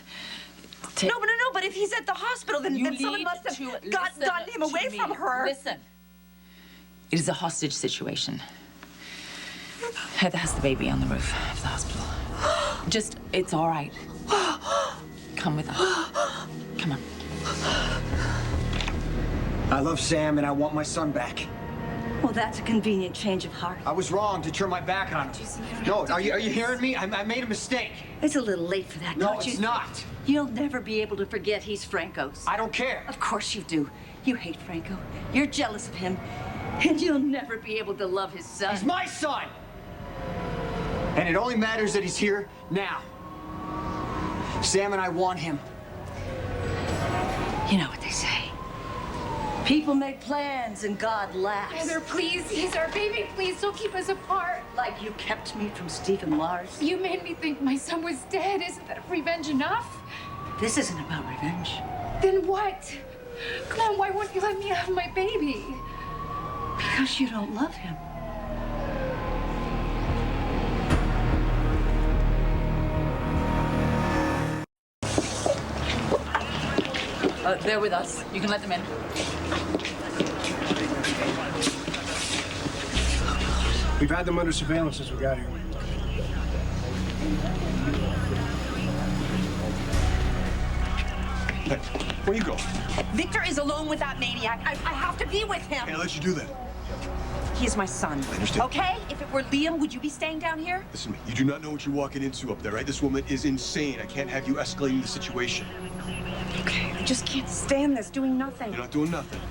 No, but if he's at the hospital, then someone must have gotten him away from her. Listen. It is a hostage situation. Heather has the baby on the roof of the hospital. It's all right. Come with us. Come on. I love Sam and I want my son back. Well, that's a convenient change of heart. I was wrong to turn my back on him. No, are you hearing me? I made a mistake. It's a little late for that, No, don't you? it's not. You'll never be able to forget he's Franco's. I don't care. Of course you do. You hate Franco. You're jealous of him. And you'll never be able to love his son. He's my son! And it only matters that he's here now. Sam and I want him. You know what they say. People make plans and God laughs. Heather, please, he's our baby. Please don't keep us apart. Like you kept me from Stephen Lars. You made me think my son was dead. Isn't that revenge enough? This isn't about revenge. Then what? Come on, why won't you let me have my baby? Because you don't love him. They're with us. You can let them in. We've had them under surveillance since we got here. Hey, where you go? Victor is alone with that maniac. I have to be with him. Hey, I'll let you do that. He is my son. I understand. Okay? If it were Liam, would you be staying down here? Listen to me. You do not know what you're walking into up there, right? This woman is insane. I can't have you escalating the situation. Okay. I just can't stand this, doing nothing. You're not doing nothing.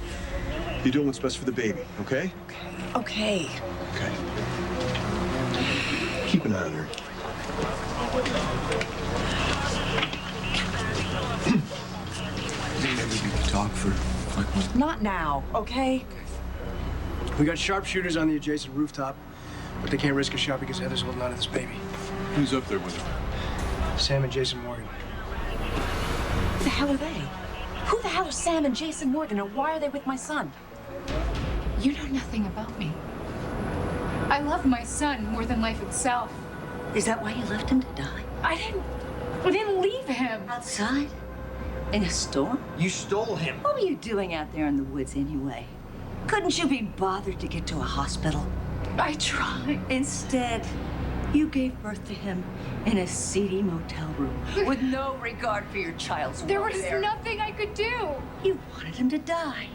You're doing what's best for the baby, okay? Okay. Okay. Keep an eye on her. Maybe we could talk for like one. Not now, okay? We got sharpshooters on the adjacent rooftop, but they can't risk a shot because Heather's holding on to this baby. Who's up there with her? Sam and Jason Morgan. What the hell are they? Who the hell are Sam and Jason Morgan, and why are they with my son? You know nothing about me. I love my son more than life itself. Is that why you left him to die? I didn't leave him. Outside? In a storm? You stole him. What were you doing out there in the woods anyway? Couldn't you be bothered to get to a hospital? I tried. Instead, you gave birth to him in a seedy motel room with no regard for your child's There was welfare. nothing I could do. You wanted him to die.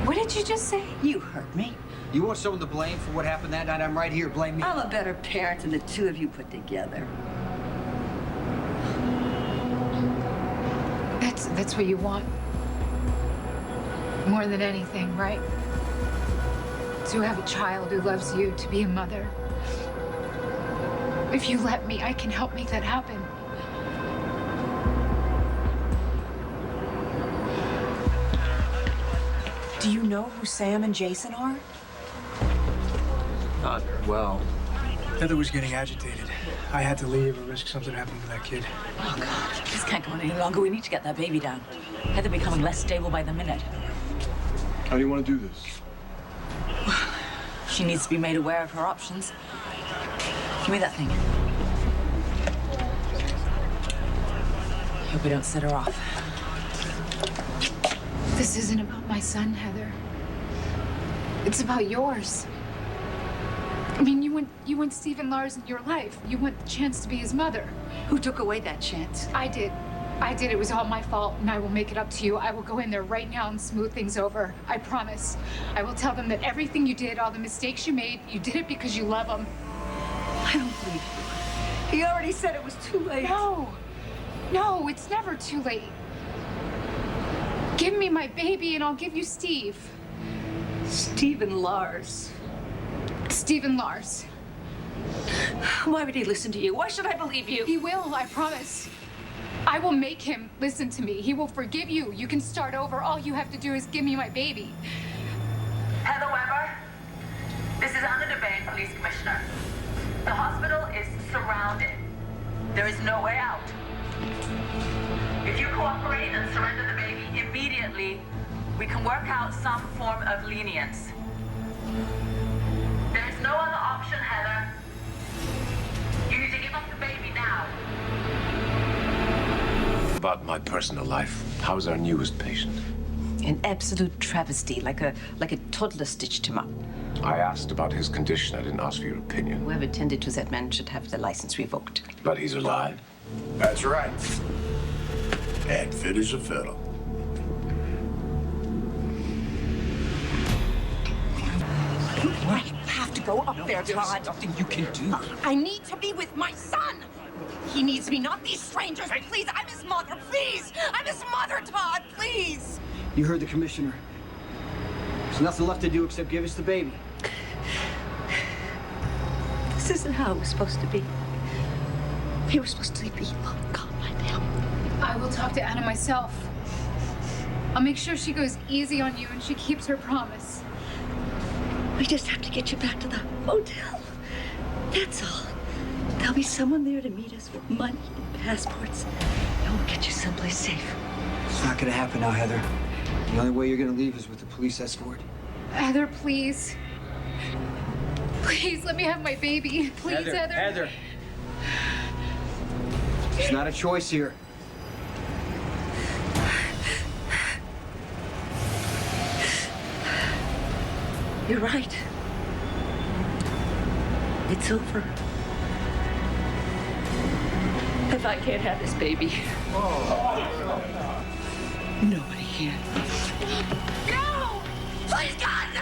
What did you just say? You heard me. You want someone to blame for what happened that night? I'm right here. Blame me. I'm a better parent than the two of you put together. That's what you want. More than anything, right? To have a child who loves you, to be a mother. If you let me, I can help make that happen. Do you know who Sam and Jason are? Not well. Heather was getting agitated. I had to leave or risk something happening to that kid. Oh, God. This can't go on any longer. We need to get that baby down. Heather becoming less stable by the minute. How do you want to do this? She needs to be made aware of her options. Give me that thing. Hope we don't set her off. This isn't about my son, Heather. It's about yours. I mean, you want Stephen Lars in your life. You want the chance to be his mother. Who took away that chance? I did. It was all my fault, and I will make it up to you. I will go in there right now and smooth things over. I promise. I will tell them that everything you did, all the mistakes you made, you did it because you love them. I don't believe you. He already said it was too late. No, it's never too late. Give me my baby, and I'll give you Steve. Stephen Lars. Stephen Lars. Why would he listen to you? Why should I believe you? He will, I promise. I will make him listen to me. He will forgive you. You can start over. All you have to do is give me my baby. Heather Weber, this is Anna DeBane, Police Commissioner. The hospital is surrounded. There is no way out. If you cooperate and surrender the baby immediately, we can work out some form of lenience. There is no other option, Heather. You need to give up the baby now. About my personal life, how's our newest patient? An absolute travesty, like a toddler stitched him up. I asked about his condition. I didn't ask for your opinion. Whoever tended to that man should have the license revoked. But he's alive. That's right. And fit as a fiddle. I have to go up there, Todd. Nothing you can do. I need to be with my son. He needs me, not these strangers. Please, I'm his mother. Please, I'm his mother, Todd. Please. You heard the commissioner. There's nothing left to do except give us the baby. This isn't how it was supposed to be. We were supposed to be long gone by now. I will talk to Anna myself. I'll make sure she goes easy on you and she keeps her promise. We just have to get you back to the hotel. That's all. There'll be someone there to meet us with money and passports. And we'll get you someplace safe. It's not gonna happen now, Heather. The only way you're gonna leave is with a police escort. Heather, please. Please, let me have my baby. Please, Heather. Heather. It's not a choice here. You're right. It's over. If I can't have this baby, nobody can. No! Please, God, no!